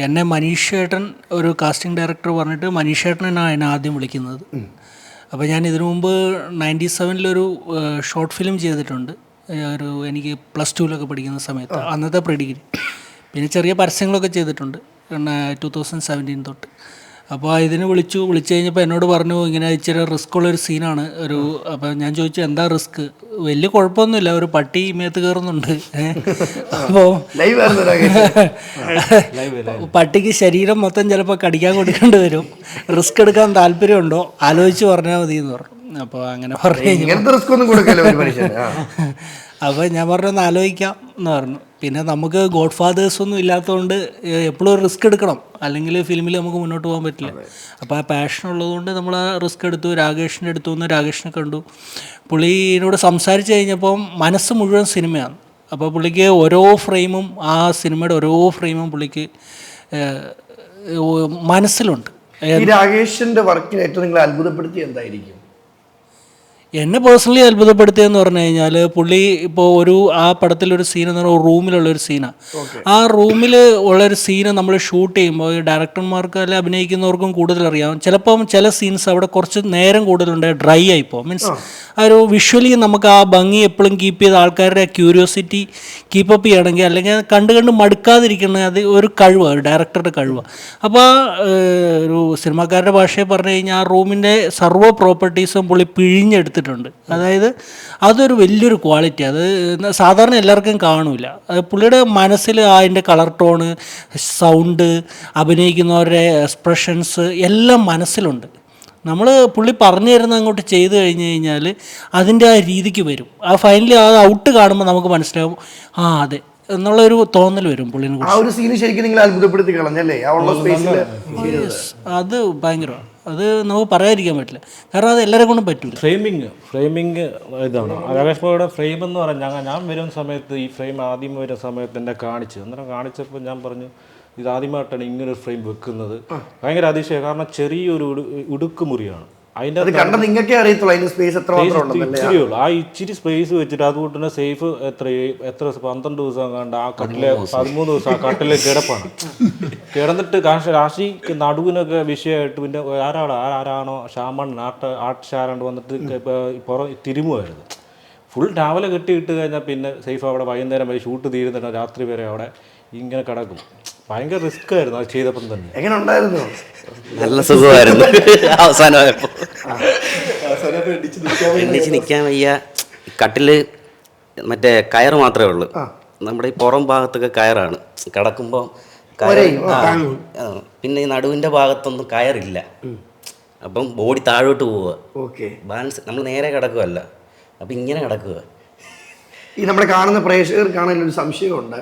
എന്നെ മനീഷ് ചേട്ടൻ, ഒരു കാസ്റ്റിംഗ് ഡയറക്ടർ പറഞ്ഞിട്ട് മനീഷ് ചേട്ടനാണ് എന്നെ ആദ്യം വിളിക്കുന്നത്. അപ്പോൾ ഞാൻ ഇതിനു മുമ്പ് 97 ഷോർട്ട് ഫിലിം ചെയ്തിട്ടുണ്ട്. എനിക്ക് +2 പഠിക്കുന്ന സമയത്ത്, അന്നത്തെ പ്രീ ഡിഗ്രി. പിന്നെ ചെറിയ പരസ്യങ്ങളൊക്കെ ചെയ്തിട്ടുണ്ട് 2017 തൊട്ട്. അപ്പോൾ ഇതിന് വിളിച്ചു കഴിഞ്ഞപ്പോൾ എന്നോട് പറഞ്ഞു ഇങ്ങനെ ഇച്ചിരി റിസ്ക് ഉള്ളൊരു സീനാണ് അപ്പോൾ ഞാൻ ചോദിച്ചു എന്താ റിസ്ക്? വലിയ കുഴപ്പമൊന്നുമില്ല, ഒരു പട്ടി മേത്ത് കയറുന്നുണ്ട്. അപ്പോൾ പട്ടിക്ക് ശരീരം മൊത്തം ചിലപ്പോൾ കടിക്കാൻ കൊടുക്കേണ്ടി വരും, റിസ്ക് എടുക്കാൻ താല്പര്യമുണ്ടോ ആലോചിച്ച് പറഞ്ഞാൽ മതി എന്ന് പറഞ്ഞു. അപ്പോൾ അങ്ങനെ പറഞ്ഞു. അപ്പോൾ ഞാൻ പറഞ്ഞൊന്ന് ആലോചിക്കാം എന്ന് പറഞ്ഞു. പിന്നെ നമുക്ക് ഗോഡ് ഫാദേഴ്സ് ഒന്നും ഇല്ലാത്തതുകൊണ്ട് എപ്പോഴും ഒരു റിസ്ക് എടുക്കണം, അല്ലെങ്കിൽ ഫിലിമിൽ നമുക്ക് മുന്നോട്ട് പോകാൻ പറ്റില്ല. അപ്പോൾ ആ പാഷൻ ഉള്ളതുകൊണ്ട് നമ്മൾ ആ റിസ്ക് എടുത്തു. രാകേഷിൻ്റെ അടുത്തു നിന്ന് രാകേഷിനെ കണ്ടു. പുള്ളിയോട് സംസാരിച്ച് കഴിഞ്ഞപ്പം മനസ്സ് മുഴുവൻ സിനിമയാണ്. അപ്പോൾ പുള്ളിക്ക് ഓരോ ഫ്രെയിമും, ആ സിനിമയുടെ ഓരോ ഫ്രെയിമും പുള്ളിക്ക് മനസ്സിലുണ്ട്. രാകേഷിൻ്റെ വർക്കിന് ഏറ്റവും നിങ്ങളെ അത്ഭുതപ്പെടുത്തി എന്തായിരിക്കും? എന്നെ പേഴ്സണലി അത്ഭുതപ്പെടുത്തിയെന്ന് പറഞ്ഞു കഴിഞ്ഞാൽ, പുള്ളി ഇപ്പോൾ ആ പടത്തിലൊരു സീൻ എന്ന് പറഞ്ഞാൽ റൂമിലുള്ളൊരു സീനാണ്. ആ റൂമിൽ ഉള്ളൊരു സീന് നമ്മൾ ഷൂട്ട് ചെയ്യുമ്പോൾ ഈ ഡയറക്ടർമാർക്ക് അല്ലെങ്കിൽ അഭിനയിക്കുന്നവർക്കും കൂടുതൽ അറിയാം. ചിലപ്പം ചില സീൻസ് അവിടെ കുറച്ച് നേരം കൂടുതലുണ്ട്, ഡ്രൈ ആയിപ്പോൾ. മീൻസ് ആ ഒരു വിഷ്വലി നമുക്ക് ആ ഭംഗി എപ്പോഴും കീപ്പ് ചെയ്ത് ആൾക്കാരുടെ ക്യൂരിയോസിറ്റി കീപ്പപ്പ് ചെയ്യണമെങ്കിൽ, അല്ലെങ്കിൽ കണ്ട് മടുക്കാതിരിക്കുന്ന അത് ഒരു കഴിവാണ്, ഒരു ഡയറക്ടറുടെ കഴിവാണ്. അപ്പോൾ ഒരു സിനിമാക്കാരുടെ ഭാഷയിൽ പറഞ്ഞു കഴിഞ്ഞാൽ ആ റൂമിൻ്റെ സർവ്വ പ്രോപ്പർട്ടീസും പുള്ളി പിഴിഞ്ഞെടുത്തിട്ടുണ്ട്. അതായത് അതൊരു വലിയൊരു ക്വാളിറ്റി. അത് സാധാരണ എല്ലാവർക്കും കാണൂല. പുള്ളിയുടെ മനസ്സിൽ അതിൻ്റെ കളർ ടോണ്, സൗണ്ട്, അഭിനയിക്കുന്നവരുടെ എക്സ്പ്രഷൻസ് എല്ലാം മനസ്സിലുണ്ട്. നമ്മൾ പുള്ളി പറഞ്ഞു തരുന്ന അങ്ങോട്ട് ചെയ്ത് കഴിഞ്ഞ് കഴിഞ്ഞാൽ അതിൻ്റെ ആ രീതിക്ക് വരും. ആ ഫൈനലി ആ ഔട്ട് കാണുമ്പോൾ നമുക്ക് മനസ്സിലാവും, അതെ എന്നുള്ളൊരു തോന്നൽ വരും പുള്ളിനെ കുറിച്ച്. ആ ഒരു സീന് ശരിക്കും നിങ്ങൾ അത്ഭുതപ്പെടുത്തി കളഞ്ഞല്ലേ? അത് ഭയങ്കരമാണ്. അത് നമുക്ക് പറയാതിരിക്കാൻ പറ്റില്ല, കാരണം അത് എല്ലാവരെ കൊണ്ടും പറ്റില്ല. ഫ്രെയിമിങ് ഇതാണ് രാകേഷ് ബോയുടെ ഫ്രെയിം എന്ന് പറഞ്ഞാൽ, ഞാൻ വരുന്ന സമയത്ത് ഈ ഫ്രെയിം ആദ്യം വരുന്ന സമയത്ത് എന്നെ അന്നേരം കാണിച്ചപ്പോൾ ഞാൻ പറഞ്ഞു ഇത് ആദ്യമായിട്ടാണ് ഇങ്ങനൊരു ഫ്രെയിം വെക്കുന്നത്. ഭയങ്കര അതിശയം, കാരണം ചെറിയൊരു ഉടുക്ക് മുറിയാണ്. അതിൻ്റെ ആ ഇച്ചിരി സ്പേസ് വെച്ചിട്ട് അതുകൊണ്ട് തന്നെ സേഫ് എത്ര 12 ദിവസം കണ്ട് ആ കട്ടിലെ 13 ദിവസം ആ കട്ടിലെ കിടപ്പാണ്. കിടന്നിട്ട് രാശി നടുവിനൊക്കെ വിഷയമായിട്ട് പിന്നെ ആരാണോ ഷാമൺ ആർട്ട് വന്നിട്ട് തിരുമുമായിരുന്നു. ഫുൾ രാവിലെ കെട്ടിയിട്ട് കഴിഞ്ഞാൽ പിന്നെ സേഫ് അവിടെ വൈകുന്നേരം വരെ ഷൂട്ട് തീരുന്നുണ്ട്, രാത്രി വരെ അവിടെ ഇങ്ങനെ കിടക്കും. ഭയങ്കര റിസ്ക് ആയിരുന്നു അത് ചെയ്തപ്പം തന്നെ. എങ്ങനെ ഉണ്ടായിരുന്നു? നല്ല സുഖമായിരുന്നു. അവസാനമായപ്പോൾ എണ്ണിച്ച് നിൽക്കാൻ വയ്യ. കട്ടില് മറ്റേ കയറ് മാത്രമേ ഉള്ളൂ. നമ്മുടെ ഈ പുറം ഭാഗത്തൊക്കെ കയറാണ്. കിടക്കുമ്പോൾ പിന്നെ ഈ നടുവിൻ്റെ ഭാഗത്തൊന്നും കയറില്ല. അപ്പം ബോഡി താഴോട്ട് പോവുക. ബാലൻസ് നമ്മൾ നേരെ കിടക്കുകയല്ല, അപ്പം ഇങ്ങനെ കിടക്കുക. ഈ നമ്മളെ കാണുന്ന പ്രേക്ഷകർക്കാണെങ്കിൽ ഒരു സംശയമുണ്ട്.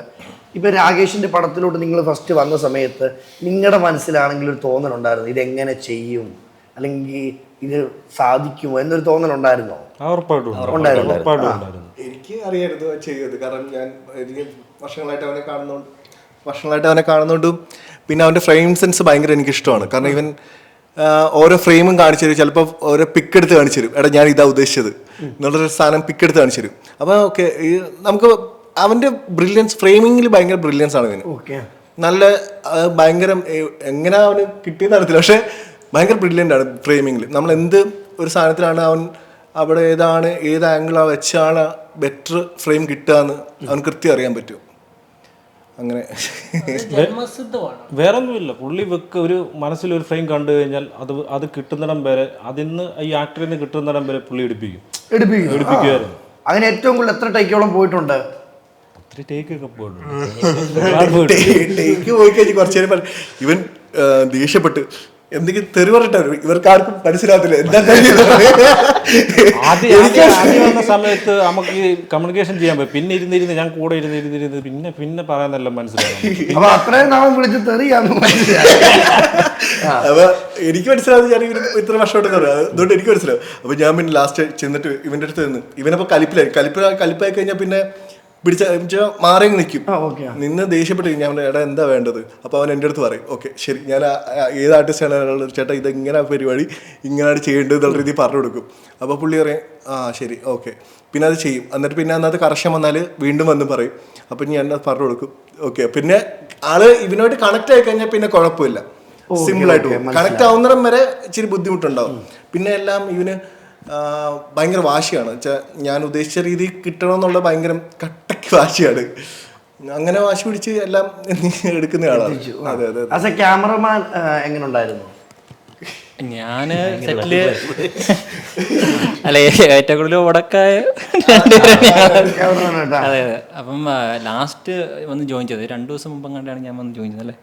ഇപ്പം രാകേഷിൻ്റെ പടത്തിലോട്ട് നിങ്ങൾ ഫസ്റ്റ് വന്ന സമയത്ത് നിങ്ങളുടെ മനസ്സിലാണെങ്കിൽ ഒരു തോന്നലുണ്ടായിരുന്നു, ഇതെങ്ങനെ ചെയ്യും അല്ലെങ്കിൽ ഇത് സാധിക്കുമോ എന്നൊരു തോന്നലുണ്ടായിരുന്നോ? എനിക്ക് അറിയായിരുന്നു ചെയ്യത്. കാരണം ഞാൻ വർഷങ്ങളായിട്ട് അവനെ കാണുന്നോണ്ടും പിന്നെ അവൻ്റെ ഫ്രെയിം സെൻസ് ഭയങ്കര എനിക്കിഷ്ടമാണ്. കാരണം ഇവൻ ഓരോ ഫ്രെയിമും കാണിച്ചു തരും. ചിലപ്പോൾ ഓരോ പിക്ക് എടുത്ത് കാണിച്ചു തരും, എടാ ഞാൻ ഇതാ ഉദ്ദേശിച്ചത് എന്നുള്ളൊരു സാധനം പിക്ക് എടുത്ത് കാണിച്ചു തരും. അപ്പോൾ ഓക്കെ, നമുക്ക് അവൻ്റെ ബ്രില്യൻസ്, ഫ്രെയിമിങ്ങിൽ ഭയങ്കര ബ്രില്യൻസ് ആണ് ഇവന്. നല്ല ഭയങ്കര എങ്ങനെ അവന് കിട്ടിയെന്ന് അറിയത്തില്ല, പക്ഷെ ഭയങ്കര ബ്രില്യൻ്റ് ആണ് ഫ്രെയിമിങ്ങിൽ. നമ്മൾ എന്ത് ഒരു സാധനത്തിലാണ് അവൻ അവിടെ ഏത് ആംഗിളാണ് വെച്ചാണ് ബെറ്റർ ഫ്രെയിം കിട്ടുക എന്ന് അവന് കൃത്യം അറിയാൻ പറ്റും. അങ്ങനെ ജന്മസിദ്ധമാണ്. വേറെ ഒന്നുമില്ല, പുള്ളി ഒരു മനസ്സിലൊരു ഫ്രെയിം കണ്ടു കഴിഞ്ഞാൽ അത് കിട്ടുന്നിടം വരെ, അതിന്ന് ഈ ആക്ടറിന് കിട്ടുന്നിടം വരെ പുള്ളി എടുപ്പിക്കുമായിരുന്നു. അങ്ങനെ ഏറ്റവും കൂടുതൽ എത്ര ടേക്കോളം പോയിട്ടുണ്ട്? ഒത്തിരി ടേക്കൊക്കെ പോയിട്ടുണ്ട്. ടേക്ക് പോയി കഴിഞ്ഞ് കുറച്ചു നേരം ഇവൻ ദേഷ്യപ്പെട്ട് എന്തെങ്കിലും തെറി പറഞ്ഞിട്ടാണ് ഇവർക്ക് ആർക്കും മനസ്സിലാകത്തില്ല എന്താ ആദ്യം വന്ന സമയത്ത് നമുക്ക് കമ്മ്യൂണിക്കേഷൻ ചെയ്യാൻ പറ്റും. പിന്നെ ഇരുന്നിരുന്ന് ഞാൻ കൂടെ ഇരുന്നിരുന്നിരുന്ന് പിന്നെ പറയാനെല്ലാം മനസ്സിലാകും. അപ്പൊ അത്രയും നാളും വിളിച്ച് തെറിയാന്ന് അപ്പൊ എനിക്ക് മനസ്സിലാവുന്നത് ഞാൻ ഇവന് ഇത്ര വർഷമായിട്ടെന്ന് പറയാം, അതുകൊണ്ട് എനിക്ക് മനസ്സിലാവും. അപ്പൊ ഞാൻ പിന്നെ ലാസ്റ്റ് ചെന്നിട്ട് ഇവന്റെ അടുത്ത് നിന്ന് ഇവനപ്പോ കലിപ്പായി കഴിഞ്ഞാൽ പിന്നെ മാറി നിൽക്കും. നിന്ന് ദേഷ്യപ്പെട്ട് ഞാൻ എടാ എന്താ വേണ്ടത്, അപ്പോൾ അവൻ എൻ്റെ അടുത്ത് പറയും ഓക്കെ ശരി ഞാൻ ഏത് ആർട്ടിസ്റ്റാണ് ചേട്ടാ ഇത് ഇങ്ങനെ പരിപാടി ഇങ്ങനെയാണ് ചെയ്യേണ്ടത് എന്നുള്ള രീതിയിൽ പറഞ്ഞു കൊടുക്കും. അപ്പോൾ പുള്ളി പറയും ആ ശരി ഓക്കെ, പിന്നെ അത് ചെയ്യും. എന്നിട്ട് പിന്നെ അന്നത്തെ കറക്ഷൻ വന്നാൽ വീണ്ടും വന്ന് പറയും. അപ്പം ഞാൻ പറഞ്ഞു കൊടുക്കും ഓക്കെ. പിന്നെ ആള് ഇവനോട്ട് കണക്ട് ആയി കഴിഞ്ഞാൽ പിന്നെ കുഴപ്പമില്ല, സിമ്പിളായിട്ട് പോകും. കണക്ട് ആവുന്നിടം വരെ ഇച്ചിരി ബുദ്ധിമുട്ടുണ്ടാവും. പിന്നെ എല്ലാം ഇവന് ഭയങ്കര വാശിയാണ് വെച്ചാൽ ഞാൻ ഉദ്ദേശിച്ച രീതി കിട്ടണമെന്നുള്ള ഭയങ്കര കട്ടക്ക് വാശിയാണ്. അങ്ങനെ വാശി പിടിച്ച് എല്ലാം എടുക്കുന്ന ആളാണ്. അതെ അതെ. ആസ് എ ക്യാമറമാൻ എങ്ങനെ ഉണ്ടായിരുന്നു? ഞാന് സെറ്റില് അല്ലെ ഏറ്റവും കൂടുതൽ ഉടക്കായ അതെ. അപ്പം ലാസ്റ്റ് വന്ന് ജോയിൻ ചെയ്തത് 2 ദിവസം മുമ്പ് കണ്ടാണ് ഞാൻ വന്ന് ജോയിൻ ചെയ്തത് അല്ലേ,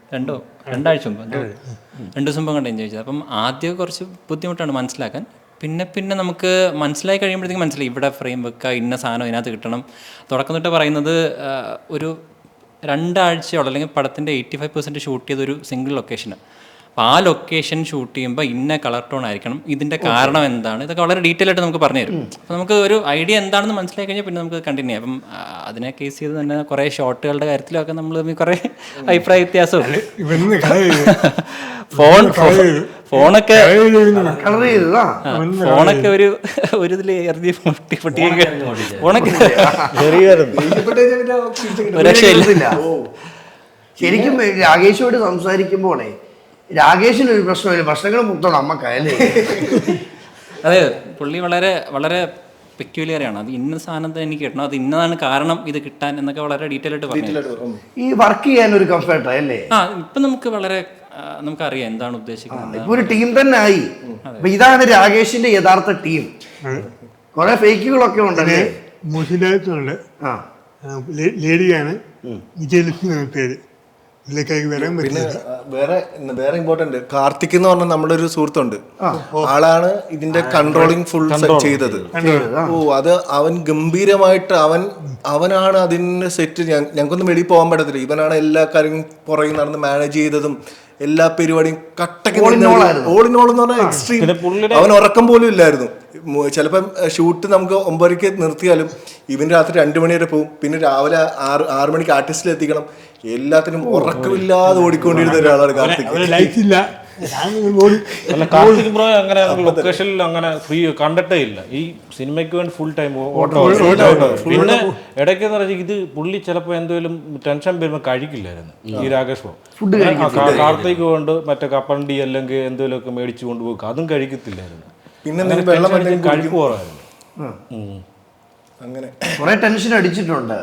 രണ്ടാഴ്ച മുമ്പ് 2 ദിവസം മുമ്പ് കണ്ടാണ് ജോയിൻ ചെയ്തത്. അപ്പം ആദ്യം കുറച്ച് ബുദ്ധിമുട്ടാണ് മനസ്സിലാക്കാൻ. പിന്നെ നമുക്ക് മനസ്സിലായി കഴിയുമ്പോഴത്തേക്കും മനസ്സിലായി ഇവിടെ ഫ്രെയിം വെക്കുക, ഇന്ന സാധനം ഇതിനകത്ത് കിട്ടണം. തുടക്കം തൊട്ട് പറയുന്നത് ഒരു 2 ആഴ്ചയോളം അല്ലെങ്കിൽ പടത്തിൻ്റെ 85% ഷൂട്ട് ചെയ്തൊരു സിംഗിൾ ലൊക്കേഷന്. അപ്പോൾ ആ ലൊക്കേഷൻ ഷൂട്ട് ചെയ്യുമ്പോൾ ഇന്ന കളർ ടോൺ ആയിരിക്കണം, ഇതിൻ്റെ കാരണം എന്താണ്, ഇതൊക്കെ വളരെ ഡീറ്റെയിൽ ആയിട്ട് നമുക്ക് പറഞ്ഞു തരും. അപ്പോൾ നമുക്ക് ഒരു ഐഡിയ എന്താണെന്ന് മനസ്സിലാക്കി കഴിഞ്ഞാൽ പിന്നെ നമുക്ക് കണ്ടിന്യൂ ചെയ്യാം. അപ്പം അതിനെ കേസ് ചെയ്ത് തന്നെ കുറേ ഷോട്ടുകളുടെ കാര്യത്തിലൊക്കെ നമ്മൾ തമ്മിൽ കുറേ അഭിപ്രായ വ്യത്യാസമുണ്ട്. ഫോണൊക്കെ ഒരു ഇതിൽ എറിഞ്ഞ് പൊട്ടിയൊക്കെ ഫോണൊക്കെ ഒരു രക്ഷയില്ല. ശരിക്കും രാകേഷോട് സംസാരിക്കുമ്പോളേ രാകേഷിന് ഒരു പ്രശ്നമില്ല, പ്രശ്നങ്ങൾ മൊത്തം നമുക്കല്ലേ. അതെ, പുള്ളി വളരെ വളരെ പെക്യുലിയറാണ്. അത് ഇന്ന സാധനത്തെ എനിക്ക് കിട്ടണം, അത് ഇന്നതാണ് കാരണം ഇത് കിട്ടാൻ എന്നൊക്കെ വളരെ ഡീറ്റെയിൽ ആയിട്ട് പറഞ്ഞു. ഈ വർക്ക് ചെയ്യാൻ ഒരു കംഫർട്ട് അല്ലേ? ഇപ്പൊ നമുക്ക് വളരെ നമുക്കറിയാം എന്താണ് ഉദ്ദേശിക്കുന്നത്. ഇപ്പൊ ഒരു ടീം തന്നെ ആയി. അപ്പൊ ഇതാണ് രാകേഷിന്റെ യഥാർത്ഥ ടീം. കുറെ ഫേക്കുകളൊക്കെ ഉണ്ടല്ലേ? മോശിലായിട്ടുണ്ട്. ലേഡിയാണ് വിജയലക്ഷ്മി പേര്. പിന്നെ വേറെ ഇമ്പോർട്ടന്റ് കാർത്തിക് എന്ന് പറഞ്ഞ നമ്മുടെ ഒരു സുഹൃത്തുണ്ട്. ആളാണ് ഇതിന്റെ കൺട്രോളിങ് ഫുൾ ചെയ്തത്. അത് അവൻ ഗംഭീരമായിട്ട് അവനാണ് അതിന്റെ സെറ്റ്. ഞങ്ങൾക്കൊന്നും വെളിയിൽ പോകാൻ പറ്റത്തില്ല. ഇവനാണ് എല്ലാ കാര്യങ്ങളും പുറകെ നടന്ന് മാനേജ് ചെയ്തതും എല്ലാ പരിപാടിയും കട്ടക്ക് ഓൾ ഇൻ ഓൾ എന്ന് പറഞ്ഞാൽ എക്സ്ട്രീം. അവൻ ഉറക്കം പോലും ഇല്ലായിരുന്നു. ചിലപ്പം ഷൂട്ട് നമുക്ക് 9:00 നിർത്തിയാലും ഇവൻ രാത്രി 2 മണി വരെ പോകും. പിന്നെ രാവിലെ 6 മണിക്ക് ആർട്ടിസ്റ്റിൽ എത്തിക്കണം. എല്ലാത്തിനും ഉറക്കമില്ലാതെ ഓടിക്കൊണ്ടിരുന്ന ഒരാളാണ് കാർത്തിക്. കാർത്തിക് ബ്രോ അങ്ങനെ ലൊക്കേഷനിൽ അങ്ങനെ ഫ്രീ കണ്ടിട്ടേ ഇല്ല. ഈ സിനിമയ്ക്ക് വേണ്ടി ഫുൾ ടൈം ഓട്ടോ. പിന്നെ ഇടയ്ക്കെന്ന് പറഞ്ഞാൽ ഇത് പുള്ളി ചിലപ്പോൾ എന്തെങ്കിലും ടെൻഷൻ വരുമ്പോൾ കഴിക്കില്ലായിരുന്നു ഈ രാകേഷ് ബ്രോ. കാർത്തിക് കൊണ്ട് മറ്റേ കപ്പണ്ടി അല്ലെങ്കിൽ എന്തെങ്കിലുമൊക്കെ മേടിച്ചു കൊണ്ടുപോകും, അതും കഴിക്കത്തില്ലായിരുന്നു. പിന്നെ കഴിപ്പ് കുറവായിരുന്നു. അങ്ങനെ കുറെ ടെൻഷൻ അടിച്ചിട്ടുണ്ട്.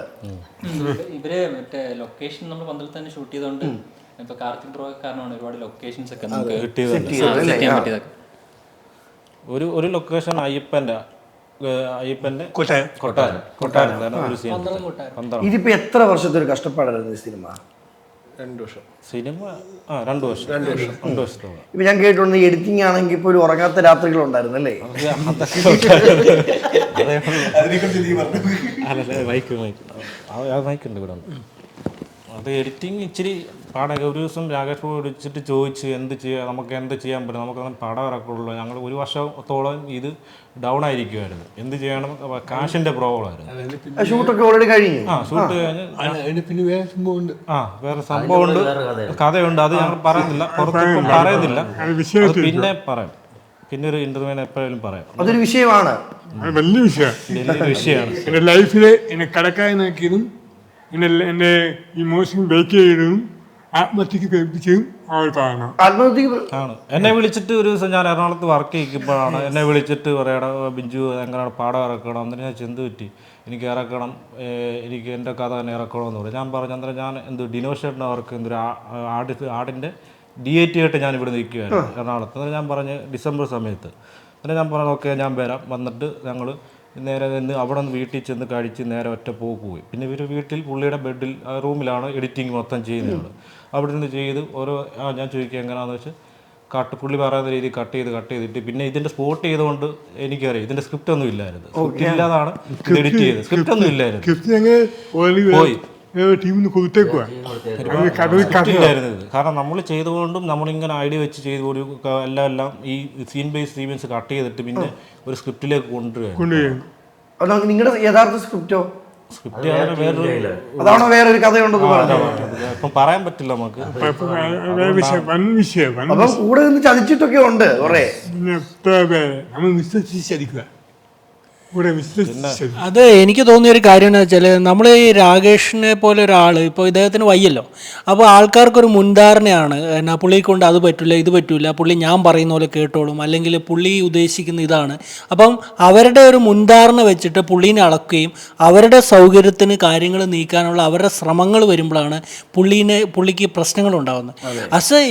ഇവര് മറ്റേ ലൊക്കേഷൻ നമ്മൾ പന്തളത്ത് തന്നെ ഷൂട്ട് ചെയ്തോണ്ട് ഇപ്പൊ കാർത്തിക് ബ്രോ കാരണമാണ് ഒരുപാട് ലൊക്കേഷൻസ് ഒക്കെ നമുക്ക് സെറ്റ് ചെയ്യാൻ പറ്റിയതൊക്കെ. ഒരു ലൊക്കേഷൻ അയ്യപ്പന്റെ കൊട്ടാരം ഇതിപ്പോ എത്ര വർഷത്തെ ഒരു കഷ്ടപ്പാടായിരുന്നു ഈ സിനിമ? 2 വർഷം. സിനിമ 2 വർഷത്തോളം. ഇപ്പൊ ഞാൻ കേട്ടിട്ടുണ്ട് എഡിറ്റിംഗ് ആണെങ്കിൽ ഇപ്പൊ ഒരു ഉറങ്ങാത്ത രാത്രികൾ ഉണ്ടായിരുന്നു അല്ലേ? മൈക്കുണ്ട് ഇവിടെ. അത് എഡിറ്റിംഗ് ഇച്ചിരി പാടൊക്കെ. ഒരു ദിവസം രാകേഷ് വിളിച്ചിട്ട് ചോദിച്ച് നമുക്ക് എന്ത് ചെയ്യാൻ പറ്റും, നമുക്ക് പടം ഇറക്കുള്ളൂ. ഞങ്ങൾ 1 വർഷത്തോളം ഇത് ഡൗൺ ആയിരിക്കുമായിരുന്നു. എന്ത് ചെയ്യണം, കാശിന്റെ പ്രോബ്ലം ആയിരുന്നു. ഷൂട്ടൊക്കെ ഓൾറെഡി കഴിഞ്ഞു. ഷൂട്ട് കഴിഞ്ഞ് വേറെ സംഭവമുണ്ട്, വേറെ സംഭവമുണ്ട്, കഥയുണ്ട്. അത് ഞങ്ങൾ പറയുന്നില്ല, പുറത്ത് പറയുന്നില്ല. പിന്നെ പറയാം, പിന്നെ ഒരു ഇന്റർവ്യൂവിന് എപ്പോഴും പറയാം. അതൊരു വിഷയമാണ്, വലിയ വിഷയമാണ്. എൻ്റെ ലൈഫിലെ എന്നെ കടക്കായി നോക്കിയതും എൻ്റെ ഇമോഷൻ ബ്രേക്ക് ചെയ്തതും ആത്മഹത്യക്ക് പ്രേരിപ്പിച്ചതും കാണാം. ആത്മഹത്യക്ക് ആണ്. എന്നെ വിളിച്ചിട്ട് ഒരു ദിവസം ഞാൻ എറണാകുളത്ത് വർക്ക് ചെയ്യിക്കുമ്പോഴാണ് എന്നെ വിളിച്ചിട്ട് പറയണം ബിഞ്ചു എങ്ങനെയാണ് പാടം ഇറക്കണം. അന്നേരം ഞാൻ ചെന്ത് പറ്റി എനിക്ക് ഇറക്കണം, എനിക്ക് എൻ്റെ കഥ തന്നെ ഇറക്കണമെന്ന് പറയും. ഞാൻ പറഞ്ഞു അന്നേരം ഞാൻ ഡിനോഷേട്ടൻ്റെ വർക്ക് ആടിൻ്റെ DAT ആയിട്ട് ഞാൻ ഇവിടെ നിൽക്കുകയായിരുന്നു എറണാകുളത്ത്. അന്നേരം ഞാൻ പറഞ്ഞ് ഡിസംബർ സമയത്ത് അന്നേരം ഞാൻ പറഞ്ഞു ഓക്കെ ഞാൻ വരാം. വന്നിട്ട് ഞങ്ങൾ നേരെ നിന്ന് അവിടെ നിന്ന് വീട്ടിൽ ചെന്ന് കഴിച്ച് നേരെ ഒറ്റ പോക്ക് പോയി. പിന്നെ ഇവർ വീട്ടിൽ പുള്ളിയുടെ ബെഡിൽ റൂമിലാണ് എഡിറ്റിംഗ് മൊത്തം ചെയ്യുന്നത്. അവിടെ നിന്ന് ചെയ്ത് ഓരോ ഞാൻ ചോദിക്കുക എങ്ങനെയാണെന്ന് വെച്ചാൽ പുള്ളി പറയുന്ന രീതി കട്ട് ചെയ്തിട്ട് പിന്നെ ഇതിൻ്റെ സ്പോട്ട് ചെയ്തുകൊണ്ട് എനിക്കറിയാം ഇതിൻ്റെ സ്ക്രിപ്റ്റ് ഒന്നും ഇല്ലായിരുന്നു. സ്ക്രിപ്റ്റ് ഇല്ലാതാണ് എഡിറ്റ് ചെയ്തത്. സ്ക്രിപ്റ്റ് ഒന്നും ഇല്ലായിരുന്നു. പോയി ടീമിന് കൊടുത്തേക്കുവാ. ഇല്ലായിരുന്നു ഇത്. കാരണം നമ്മൾ ചെയ്തുകൊണ്ടും നമ്മളിങ്ങനെ ഐഡിയ വെച്ച് ചെയ്ത് ഒരു എല്ലാം ഈ സീൻ ബേസ് സീക്വൻസ് കട്ട് ചെയ്തിട്ട് പിന്നെ ഒരു സ്ക്രിപ്റ്റിലേക്ക് കൊണ്ടുവരികയാണ്. നിങ്ങളുടെ യഥാർത്ഥ സ്ക്രിപ്റ്റോ? സ്ക്രിപ്റ്റ് വേറൊരു അതാണോ വേറൊരു കഥയുണ്ടെന്ന് പറഞ്ഞു? ഇപ്പം പറയാൻ പറ്റില്ല നമുക്ക്. അപ്പം കൂടെ നിന്ന് ചതിച്ചിട്ടൊക്കെ ഉണ്ട് കുറെ. നമ്മൾ വിശ്വസിച്ചടിക്കുക. അത് എനിക്ക് തോന്നിയ ഒരു കാര്യം എന്ന് വെച്ചാൽ നമ്മൾ ഈ രാകേഷിനെ പോലെ ഒരാൾ ഇപ്പോൾ ഇദ്ദേഹത്തിന് വയ്യല്ലോ, അപ്പോൾ ആൾക്കാർക്കൊരു മുൻധാരണയാണ് എന്നാ പുള്ളിയെ കൊണ്ട് അത് പറ്റില്ല ഇത് പറ്റില്ല, പുള്ളി ഞാൻ പറയുന്ന പോലെ കേട്ടോളും, അല്ലെങ്കിൽ പുള്ളി ഉദ്ദേശിക്കുന്ന ഇതാണ്. അപ്പം അവരുടെ ഒരു മുൻധാരണ വെച്ചിട്ട് പുള്ളീനെ അളക്കുകയും അവരുടെ സൗകര്യത്തിന് കാര്യങ്ങൾ നീക്കാനുള്ള അവരുടെ ശ്രമങ്ങൾ വരുമ്പോഴാണ് പുള്ളിക്ക് പ്രശ്നങ്ങളുണ്ടാകുന്നത്.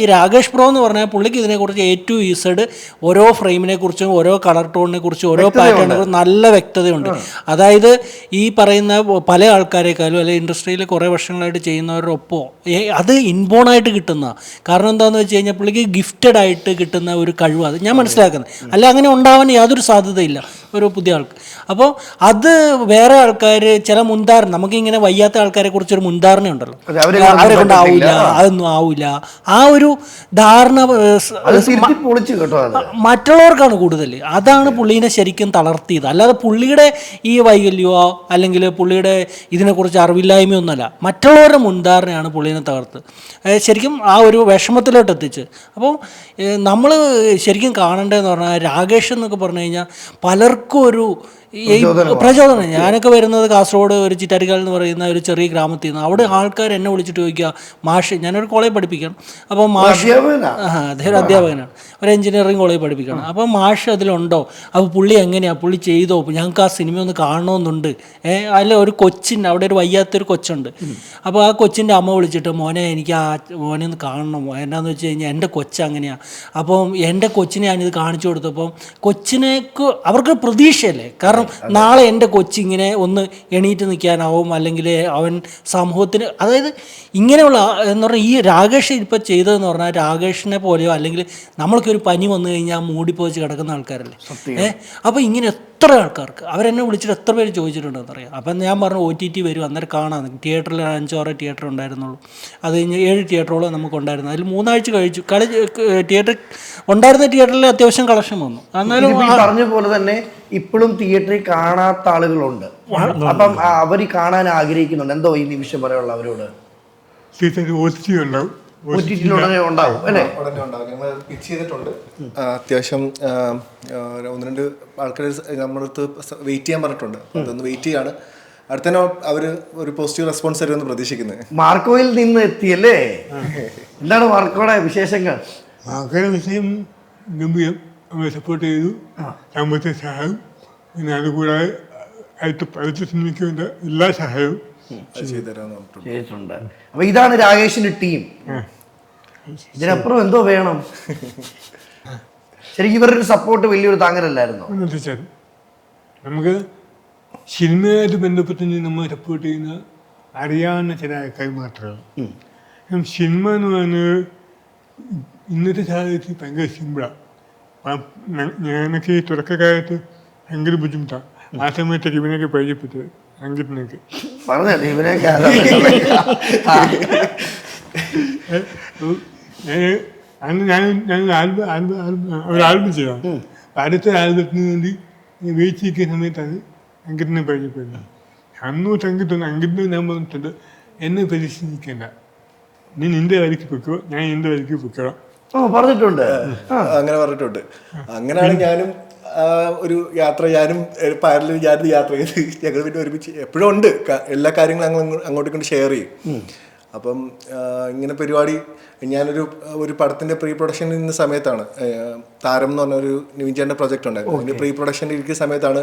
ഈ രാകേഷ് ബ്രോ എന്ന് പറഞ്ഞാൽ പുള്ളിക്ക് ഇതിനെക്കുറിച്ച് A to Z ഓരോ ഫ്രെയിമിനെ കുറിച്ചും ഓരോ കളർ ടോണിനെ കുറിച്ചും ഓരോ പാറ്റേണിനെ കുറിച്ചും നല്ല വ്യക്തതയുണ്ട്. അതായത് ഈ പറയുന്ന പല ആൾക്കാരെക്കാളും അല്ലെങ്കിൽ ഇൻഡസ്ട്രിയിൽ കുറേ വർഷങ്ങളായിട്ട് ചെയ്യുന്നവരൊപ്പം അത് ഇൻബോണായിട്ട് കിട്ടുന്ന കാരണം എന്താണെന്ന് വെച്ച് കഴിഞ്ഞാൽ പുള്ളിക്ക് ഗിഫ്റ്റഡ് ആയിട്ട് കിട്ടുന്ന ഒരു കഴിവ് അത് ഞാൻ മനസ്സിലാക്കുന്നത്. അല്ല അങ്ങനെ ഉണ്ടാവാൻ യാതൊരു സാധ്യതയില്ല ഒരു പുതിയ ആൾക്ക്. അപ്പോൾ അത് വേറെ ആൾക്കാർ ചില മുൻധാരണ നമുക്കിങ്ങനെ വയ്യാത്ത ആൾക്കാരെ കുറിച്ചൊരു മുൻധാരണ ഉണ്ടല്ലോ, അവരെ കൊണ്ടാവില്ല അതൊന്നും ആവില്ല, ആ ഒരു ധാരണ മറ്റുള്ളവർക്കാണ് കൂടുതൽ. അതാണ് പുള്ളീനെ ശരിക്കും തളർത്തിയത്. അല്ലാതെ പുള്ളിയുടെ ഈ വൈകല്യമോ അല്ലെങ്കിൽ പുള്ളിയുടെ ഇതിനെക്കുറിച്ച് അറിവില്ലായ്മയൊന്നുമല്ല, മറ്റുള്ളവരുടെ മുൻധാരണയാണ് പുള്ളീനെ തകർത്ത് ശരിക്കും ആ ഒരു വിഷമത്തിലോട്ട് എത്തിച്ച്. അപ്പോൾ നമ്മൾ ശരിക്കും കാണേണ്ടതെന്ന് പറഞ്ഞാൽ രാകേഷ് എന്നൊക്കെ പറഞ്ഞു കഴിഞ്ഞാൽ പലർക്കും ഒരു ഈ പ്രചോദനം. ഞാനൊക്കെ വരുന്നത് കാസർഗോഡ് ഒരു ചിറ്റാരിക്കാൽ എന്ന് പറയുന്ന ഒരു ചെറിയ ഗ്രാമത്തിൽ നിന്ന്. അവിടെ ആൾക്കാർ എന്നെ വിളിച്ചിട്ട് ചോദിക്കുക മാഷ്, ഞാനൊരു കോളേജ് പഠിപ്പിക്കണം, അപ്പോൾ മാഷ് അദ്ദേഹം ഒരു അധ്യാപകനാണ്, ഒരു എഞ്ചിനീയറിംഗ് കോളേജ് പഠിപ്പിക്കണം. അപ്പോൾ മാഷ് അതിലുണ്ടോ, അപ്പോൾ പുള്ളി എങ്ങനെയാണ് പുള്ളി ചെയ്തോ, ഞങ്ങൾക്ക് ആ സിനിമ ഒന്ന് കാണണമെന്നുണ്ട്. അല്ല ഒരു കൊച്ചിൻ്റെ അവിടെ ഒരു വയ്യാത്തൊരു കൊച്ചുണ്ട്. അപ്പോൾ ആ കൊച്ചിൻ്റെ അമ്മ വിളിച്ചിട്ട് മോനെ എനിക്ക് ആ മോനെ ഒന്ന് കാണണം, എന്നാന്ന് വെച്ച് കഴിഞ്ഞാൽ എൻ്റെ കൊച്ചങ്ങനെയാണ്. അപ്പം എൻ്റെ കൊച്ചിനെ ഞാനിത് കാണിച്ചു കൊടുത്തപ്പം കൊച്ചിനേക്ക് അവർക്ക് പ്രതീക്ഷയല്ലേ, കാരണം നാളെ എൻ്റെ കൊച്ചിങ്ങനെ ഒന്ന് എണീറ്റ് നിൽക്കാനാവും, അല്ലെങ്കിൽ അവൻ സമൂഹത്തിന് അതായത് ഇങ്ങനെയുള്ള എന്ന് പറഞ്ഞാൽ ഈ രാകേഷ് ഇപ്പോൾ ചെയ്തതെന്ന് പറഞ്ഞാൽ രാകേഷിനെ പോലെയോ അല്ലെങ്കിൽ നമ്മൾക്കൊരു പനി വന്നു കഴിഞ്ഞാൽ മൂടിപ്പോച്ച് കിടക്കുന്ന ആൾക്കാരല്ലേ. അപ്പോൾ ഇങ്ങനെ എത്ര ആൾക്കാർക്ക് അവരെന്നെ വിളിച്ചിട്ട് എത്ര പേര് ചോദിച്ചിട്ടുണ്ടെന്ന് അറിയാം. അപ്പം ഞാൻ പറഞ്ഞു OTT വരും അന്നേരം കാണാം. തിയേറ്ററിൽ 5-6 തിയേറ്റർ ഉണ്ടായിരുന്നുള്ളൂ, അത് കഴിഞ്ഞ് 7 തിയേറ്ററോളം നമുക്കുണ്ടായിരുന്നു. അതിൽ 3 ആഴ്ച കഴിച്ചു തിയേറ്റർ ഉണ്ടായിരുന്ന തിയേറ്ററിൽ അത്യാവശ്യം കളക്ഷൻ വന്നു. എന്നാലും പറഞ്ഞ പോലെ തന്നെ ഇപ്പോഴും തിയേറ്ററിൽ കാണാത്ത ആളുകളുണ്ട്. അപ്പം അവർ കാണാൻ ആഗ്രഹിക്കുന്നുണ്ട്. എന്തോ ഈ നിമിഷം പറയാനുള്ള അവരോട്? ഉണ്ടാവും അല്ലേ? ഉടനെ ഉണ്ടാവും. ഞങ്ങൾ പിച്ച് ചെയ്തിട്ടുണ്ട്. അത്യാവശ്യം 1-2 ആൾക്കാർ നമ്മുടെ അടുത്ത് വെയിറ്റ് ചെയ്യാൻ പറഞ്ഞിട്ടുണ്ട്. അതൊന്ന് വെയിറ്റ് ചെയ്യാണ്. അടുത്തന്നെ അവർ ഒരു പോസിറ്റീവ് റെസ്പോൺസ് തരുമെന്ന് പ്രതീക്ഷിക്കുന്നത്. മാർക്കോയിൽ നിന്ന് എത്തിയല്ലേ? എന്താണ് മാർക്കോയുടെ വിശേഷങ്ങൾ? മാർക്കോയുടെ വിഷയം ഗംഭീരം. അവരെ സപ്പോർട്ട് ചെയ്തു, സാമ്പത്തിക സഹായം, പിന്നെ അതുകൂടാതെ അടുത്ത സിനിമയ്ക്ക് വേണ്ട എല്ലാ സഹായവും ചെയ്തിട്ടുണ്ട്. അപ്പൊ ഇതാണ് രാകേഷിന്റെ ടീം. ഇതിനപ്പുറം എന്തോ വേണം? ശരിക്കും ഇവരുടെ സപ്പോർട്ട് വലിയൊരു താങ്ങലല്ലായിരുന്നോ? തീർച്ചയായിട്ടും നമുക്ക് സിനിമയായിട്ട് ബന്ധപ്പെട്ട് നമ്മൾ സപ്പോർട്ട് ചെയ്യുന്ന അറിയാവുന്ന ചില ആൾക്കാർ മാത്രമേ. സിനിമ എന്ന് പറയുന്നത് ഇന്നത്തെ സാഹചര്യത്തിൽ ഭയങ്കര സിമ്പിളാണ്. ഞാനൊക്കെ ഈ തുടക്കക്കാലത്ത് ഭയങ്കര ബുദ്ധിമുട്ടാണ്. ആ സമയത്ത് ഇവനൊക്കെ പരിചയപ്പെട്ടത് അങ്കിട്ടിനൊക്കെ അന്ന് ഞാൻ ഒരു ആൽബം ചെയ്തതാണ്. അടുത്ത ആൽബത്തിന് വേണ്ടി വെയിറ്റ് ചെയ്യുന്ന സമയത്താണ് അങ്കിട്ടിനെ പരിചയപ്പെടുന്നത്. അന്നോട്ട് അങ്കിട്ടിന് ഞാൻ പറഞ്ഞിട്ടുണ്ട്, എന്നെ പരീക്ഷിക്കേണ്ട, നീ നിന്റെ വഴിക്ക് പൊയ്ക്കോ, ഞാൻ എൻ്റെ വഴിക്ക് പൊയ്ക്കോളാം പറഞ്ഞിട്ടുണ്ട്. അങ്ങനെ പറഞ്ഞിട്ടുണ്ട്. അങ്ങനെയാണ് ഞാനും ഒരു യാത്ര, ഞാനും പാരലിൽ യാത്ര ചെയ്ത് ഞങ്ങൾ പിന്നെ ഒരുമിച്ച് എപ്പോഴും ഉണ്ട്. എല്ലാ കാര്യങ്ങളും അങ്ങോട്ടും ഇങ്ങോട്ട് ഷെയർ ചെയ്യും. അപ്പം ഇങ്ങനെ പരിപാടി ഒരു പടത്തിൻ്റെ പ്രീ പ്രൊഡക്ഷൻ ഇന്ന സമയത്താണ്, താരം എന്ന് പറഞ്ഞൊരു നിവിൻചാൻ്റെ പ്രൊജക്റ്റ് ഉണ്ടായിരുന്നു. അതിൻ്റെ പ്രീ പ്രൊഡക്ഷൻ ഇരിക്കുന്ന സമയത്താണ്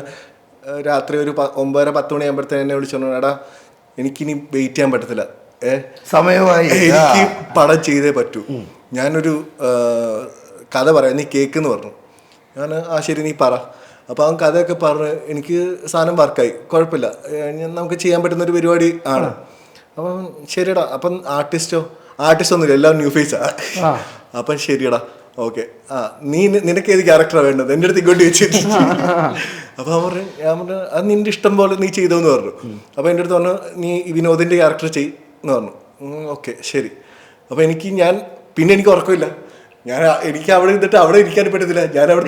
രാത്രി ഒരു 9:10 മണിയാകുമ്പോഴത്തേന് എന്നെ വിളിച്ചോണ്ട്, എടാ എനിക്കിനി വെയിറ്റ് ചെയ്യാൻ പറ്റത്തില്ല, സമയമായി, എനിക്ക് പടം ചെയ്തേ പറ്റൂ, ഞാനൊരു കഥ പറയാം, നീ കേൾക്കെന്ന് പറഞ്ഞു. ഞാൻ ശരി നീ പറ. അപ്പോൾ അവൻ കഥയൊക്കെ പറഞ്ഞ് എനിക്ക് സാധനം വർക്കായി, കുഴപ്പമില്ല, നമുക്ക് ചെയ്യാൻ പറ്റുന്നൊരു പരിപാടി ആണ്. അപ്പം ശരിയടാ. അപ്പം ആർട്ടിസ്റ്റ് ഒന്നുമില്ല, എല്ലാം ന്യൂ ഫേസാ. അപ്പം ശരിയടാ, ഓക്കെ, നിനക്ക് ഏത് ക്യാരക്ടറാണ് വേണ്ടത്, എൻ്റെ അടുത്ത് ഇങ്ങോട്ട് വെച്ചിട്ട്. അപ്പോൾ ഞാൻ പറഞ്ഞു അത് നിൻ്റെ ഇഷ്ടം പോലെ നീ ചെയ്തോന്ന് പറഞ്ഞു. അപ്പോൾ എൻ്റെ അടുത്ത് പറഞ്ഞു നീ വിനോദിൻ്റെ ക്യാരക്ടർ ചെയ് എന്ന് പറഞ്ഞു. ഓക്കെ ശരി. അപ്പോൾ പിന്നെ എനിക്ക് ഉറക്കമില്ല. എനിക്ക് അവിടെ ഇരുന്നിട്ട് അവിടെ ഇരിക്കാൻ പറ്റത്തില്ല, ഞാൻ അവിടെ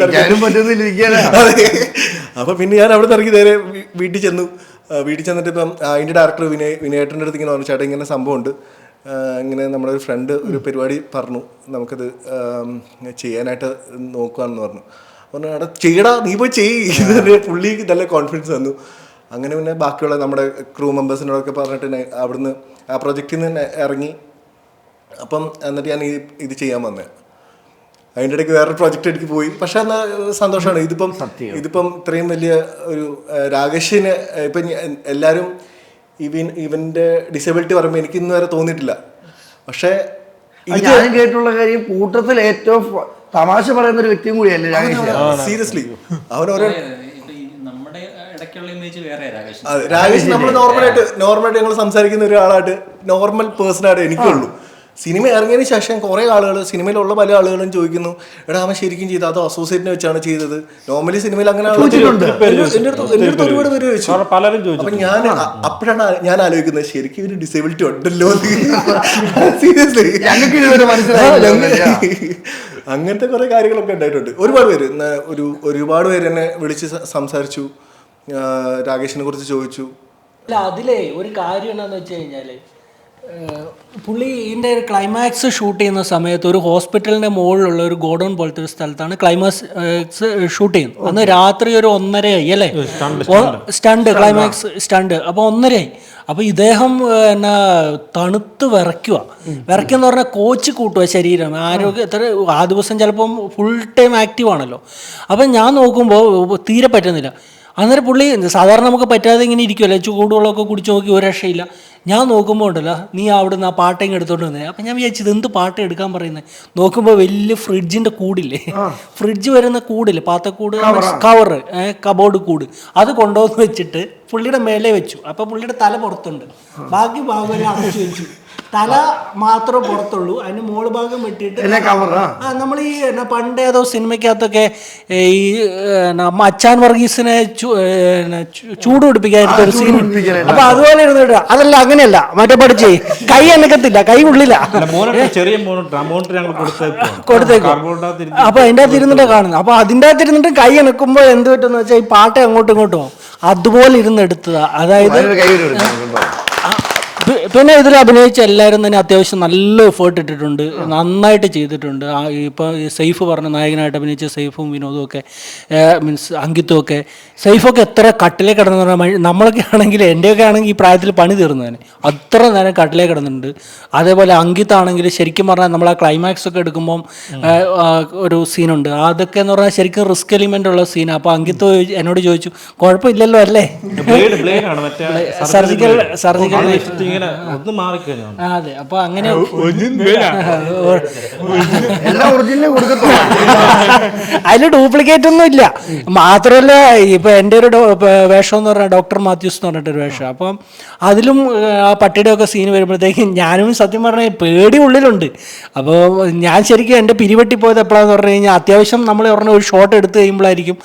അപ്പൊ പിന്നെ ഞാൻ അവിടെ ഇറങ്ങി നേരെ വീട്ടിൽ ചെന്നിട്ട് ഇപ്പം അതിൻ്റെ ഡയറക്ടർ വിനയേട്ടൻ്റെ അടുത്ത് ഇങ്ങനെ പറഞ്ഞു, ചേട്ടാ ഇങ്ങനെ സംഭവമുണ്ട്, ഇങ്ങനെ നമ്മുടെ ഒരു ഫ്രണ്ട് ഒരു പരിപാടി പറഞ്ഞു, നമുക്കത് ചെയ്യാനായിട്ട് നോക്കുകയാണെന്ന് പറഞ്ഞു. എടാ ചെയ്യടാ, നീ പോയി ചെയ്യ്. പുള്ളി നല്ല കോൺഫിഡൻസ് തന്നു. അങ്ങനെ പിന്നെ ബാക്കിയുള്ള നമ്മുടെ ക്രൂ മെമ്പേഴ്സിനോടൊക്കെ പറഞ്ഞിട്ട് അവിടുന്ന് ആ പ്രൊജക്റ്റിൽ നിന്ന് ഇറങ്ങി. അപ്പം എന്നിട്ട് ഞാൻ ഇത് ചെയ്യാൻ വന്നത്. അതിൻ്റെ ഇടയ്ക്ക് വേറൊരു പ്രോജക്റ്റ് എനിക്ക് പോയി. പക്ഷെ എന്നാൽ സന്തോഷമാണ്. ഇതിപ്പം ഇത്രയും വലിയ ഒരു രാകേഷിന് ഇപ്പം എല്ലാവരും ഇവൻ്റെ ഡിസബിലിറ്റി പറയുമ്പോൾ എനിക്ക് ഇന്ന് വരെ തോന്നിയിട്ടില്ല. പക്ഷേ ഞാൻ കേട്ടുള്ള കാര്യം കൂട്ടത്തിൽ ഏറ്റവും തമാശ പറയുന്ന ഒരു വ്യക്തിയും കൂടിയല്ലേ രാകേഷ്. സീരിയസ്ലി അവൻ ഓരോ നമ്മുടെ ഇടയ്ക്കുള്ള ഇമേജ് വേറെ രാകേഷ് നമ്മൾ നോർമലായിട്ട് ഞങ്ങൾ സംസാരിക്കുന്ന ഒരാളായിട്ട് നോർമൽ പേഴ്സണായിട്ട് എനിക്കുള്ളൂ. സിനിമ ഇറങ്ങിയതിന് ശേഷം കുറേ ആളുകൾ, സിനിമയിലുള്ള പല ആളുകളും ചോദിക്കുന്നു, എടാ അവൻ ശരിക്കും ചെയ്ത് അതോ അസോസിയേറ്റിനെ വെച്ചാണ് ചെയ്തത്? നോർമലി സിനിമയിൽ അങ്ങനെ എൻ്റെ അടുത്ത് ഒരുപാട് പേര് ചോദിച്ചു. അപ്പം അപ്പോഴാണ് ഞാൻ ആലോചിക്കുന്നത് ശരിക്കും ഇവര് ഡിസേബിലിറ്റി ഉണ്ടല്ലോ. സീരിയസ്ലി അങ്ങനത്തെ കുറെ കാര്യങ്ങളൊക്കെ ഉണ്ടായിട്ടുണ്ട്. ഒരുപാട് പേര് എന്നെ വിളിച്ച് സംസാരിച്ചു, രാകേഷിനെ കുറിച്ച് ചോദിച്ചു. അല്ല അതിലേ ഒരു കാര്യം എന്താണെന്ന് വെച്ച് കഴിഞ്ഞാല് പുള്ളി ഇതിൻ്റെ ഒരു ക്ലൈമാക്സ് ഷൂട്ട് ചെയ്യുന്ന സമയത്ത് ഒരു ഹോസ്പിറ്റലിൻ്റെ മുകളിലുള്ള ഒരു ഗോഡൗൺ പോലത്തെ ഒരു സ്ഥലത്താണ് ക്ലൈമാക്സ് ഷൂട്ട് ചെയ്യുന്നത്. അന്ന് രാത്രി ഒരു 1:30 അല്ലേ ക്ലൈമാക്സ് സ്റ്റണ്ട്. അപ്പോൾ 1:30. അപ്പോൾ ഇദ്ദേഹം എന്നാ തണുത്ത് വിറയ്ക്കുന്ന പറഞ്ഞാൽ കോച്ച് കൂട്ടുക ശരീരം, ആരോഗ്യം. ആ ദിവസം ചിലപ്പം ഫുൾ ടൈം ആക്റ്റീവ് ആണല്ലോ. അപ്പം ഞാൻ നോക്കുമ്പോൾ തീരെ പറ്റുന്നില്ല. അന്നേരം പുള്ളി സാധാരണ നമുക്ക് പറ്റാതെ ഇങ്ങനെ ഇരിക്കുമല്ലോ, ചൂടുവെള്ളമൊക്കെ കുടിച്ച് നോക്കി ഒരു രക്ഷയില്ല. ഞാൻ നോക്കുമ്പോൾ ഉണ്ടല്ലോ, നീ അവിടുന്ന് ആ പാട്ടയും എടുത്തോണ്ട് വന്നേ. അപ്പം ഞാൻ വിചാരിച്ചത് എന്ത് പാട്ട് എടുക്കാൻ പറയുന്നത്. നോക്കുമ്പോൾ വലിയ ഫ്രിഡ്ജിൻ്റെ കൂടില്ലേ, ഫ്രിഡ്ജ് വരുന്ന കൂടില്ലേ, പാത്തക്കൂട്, കവറ്, കബോർഡ് കൂട്, അത് കൊണ്ടുവന്ന് വെച്ചിട്ട് പുള്ളിയുടെ മേലെ വെച്ചു. അപ്പം പുള്ളിയുടെ തല പുറത്തുണ്ട്, ബാക്കി ഭാഗമെല്ലാം അടച്ചു വെച്ചു. തല മാത്രമേ പുറത്തുള്ളൂ, അതിന് മോള് ഭാഗം വെട്ടിയിട്ട് നമ്മൾ ഈ പണ്ട് ഏതോ സിനിമയ്ക്കകത്തൊക്കെ ഈ അച്ചാൻ വർഗീസിനെ ചൂട് പിടിപ്പിക്കാനായിട്ട് ഒരു സീൻ. അപ്പൊ അതുപോലെ ഇരുന്നിട്ട് അതല്ല, അങ്ങനെയല്ല, മറ്റേ പഠിച്ചേ കൈ അനക്കത്തില്ല, കൈ ഉള്ളില കൊടുത്തേക്കും. അപ്പൊ അതിൻ്റെ അകത്ത് ഇരുന്നിട്ട് കാണുന്നത്. അപ്പൊ അതിൻ്റെ അകത്ത് ഇരുന്നിട്ട് കൈ അനക്കുമ്പോൾ എന്ത് പറ്റുമെന്ന് വെച്ചാൽ ഈ പാട്ട് അങ്ങോട്ടും ഇങ്ങോട്ടും പോകും. അതുപോലെ ഇരുന്ന് എടുത്തതാ. അതായത് പിന്നെ ഇതിൽ അഭിനയിച്ച എല്ലാവരും തന്നെ അത്യാവശ്യം നല്ല എഫേർട്ട് ഇട്ടിട്ടുണ്ട്, നന്നായിട്ട് ചെയ്തിട്ടുണ്ട്. ഇപ്പോൾ സൈഫ് പറഞ്ഞ നായകനായിട്ട് അഭിനയിച്ച സൈഫും വിനോദും ഒക്കെ, മീൻസ് അങ്കിത്തും ഒക്കെ. സൈഫൊക്കെ എത്ര കട്ടിലേ കിടന്നു പറഞ്ഞാൽ, നമ്മളൊക്കെ ആണെങ്കിൽ എൻ്റെയൊക്കെ ആണെങ്കിൽ ഈ പ്രായത്തിൽ പണി തീർന്നതിന് അത്ര നേരം കട്ടിലേ കിടന്നിട്ടുണ്ട്. അതേപോലെ അങ്കിത്താണെങ്കിൽ ശരിക്കും പറഞ്ഞാൽ നമ്മൾ ആ ക്ലൈമാക്സ് ഒക്കെ എടുക്കുമ്പം ഒരു സീനുണ്ട്, അതൊക്കെ എന്ന് പറഞ്ഞാൽ ശരിക്കും റിസ്ക് എലിമെൻ്റ് ഉള്ള സീനാണ്. അപ്പോൾ അങ്കിത്ത് എന്നോട് ചോദിച്ചു, കുഴപ്പമില്ലല്ലോ അല്ലേ, സർജിക്കൽ അതെ. അപ്പൊ അങ്ങനെ അതില് ഡ്യൂപ്ലിക്കേറ്റ് ഒന്നും ഇല്ല. മാത്രമല്ല ഇപ്പൊ എൻ്റെ ഒരു വേഷം എന്ന് പറഞ്ഞാൽ ഡോക്ടർ മാത്യൂസ് എന്ന് പറഞ്ഞിട്ടൊരു വേഷം. അപ്പം അതിലും ആ പട്ടിയുടെ ഒക്കെ സീൻ വരുമ്പോഴത്തേക്കും ഞാനും സത്യം പറഞ്ഞാൽ പേടി ഉള്ളിലുണ്ട്. അപ്പോൾ ഞാൻ ശരിക്കും എൻ്റെ പിരിവെട്ടി പോയത് എപ്പോഴാന്ന് പറഞ്ഞു കഴിഞ്ഞാൽ, അത്യാവശ്യം നമ്മൾ പറഞ്ഞ ഒരു ഷോട്ട് എടുത്ത് കഴിയുമ്പോഴായിരിക്കും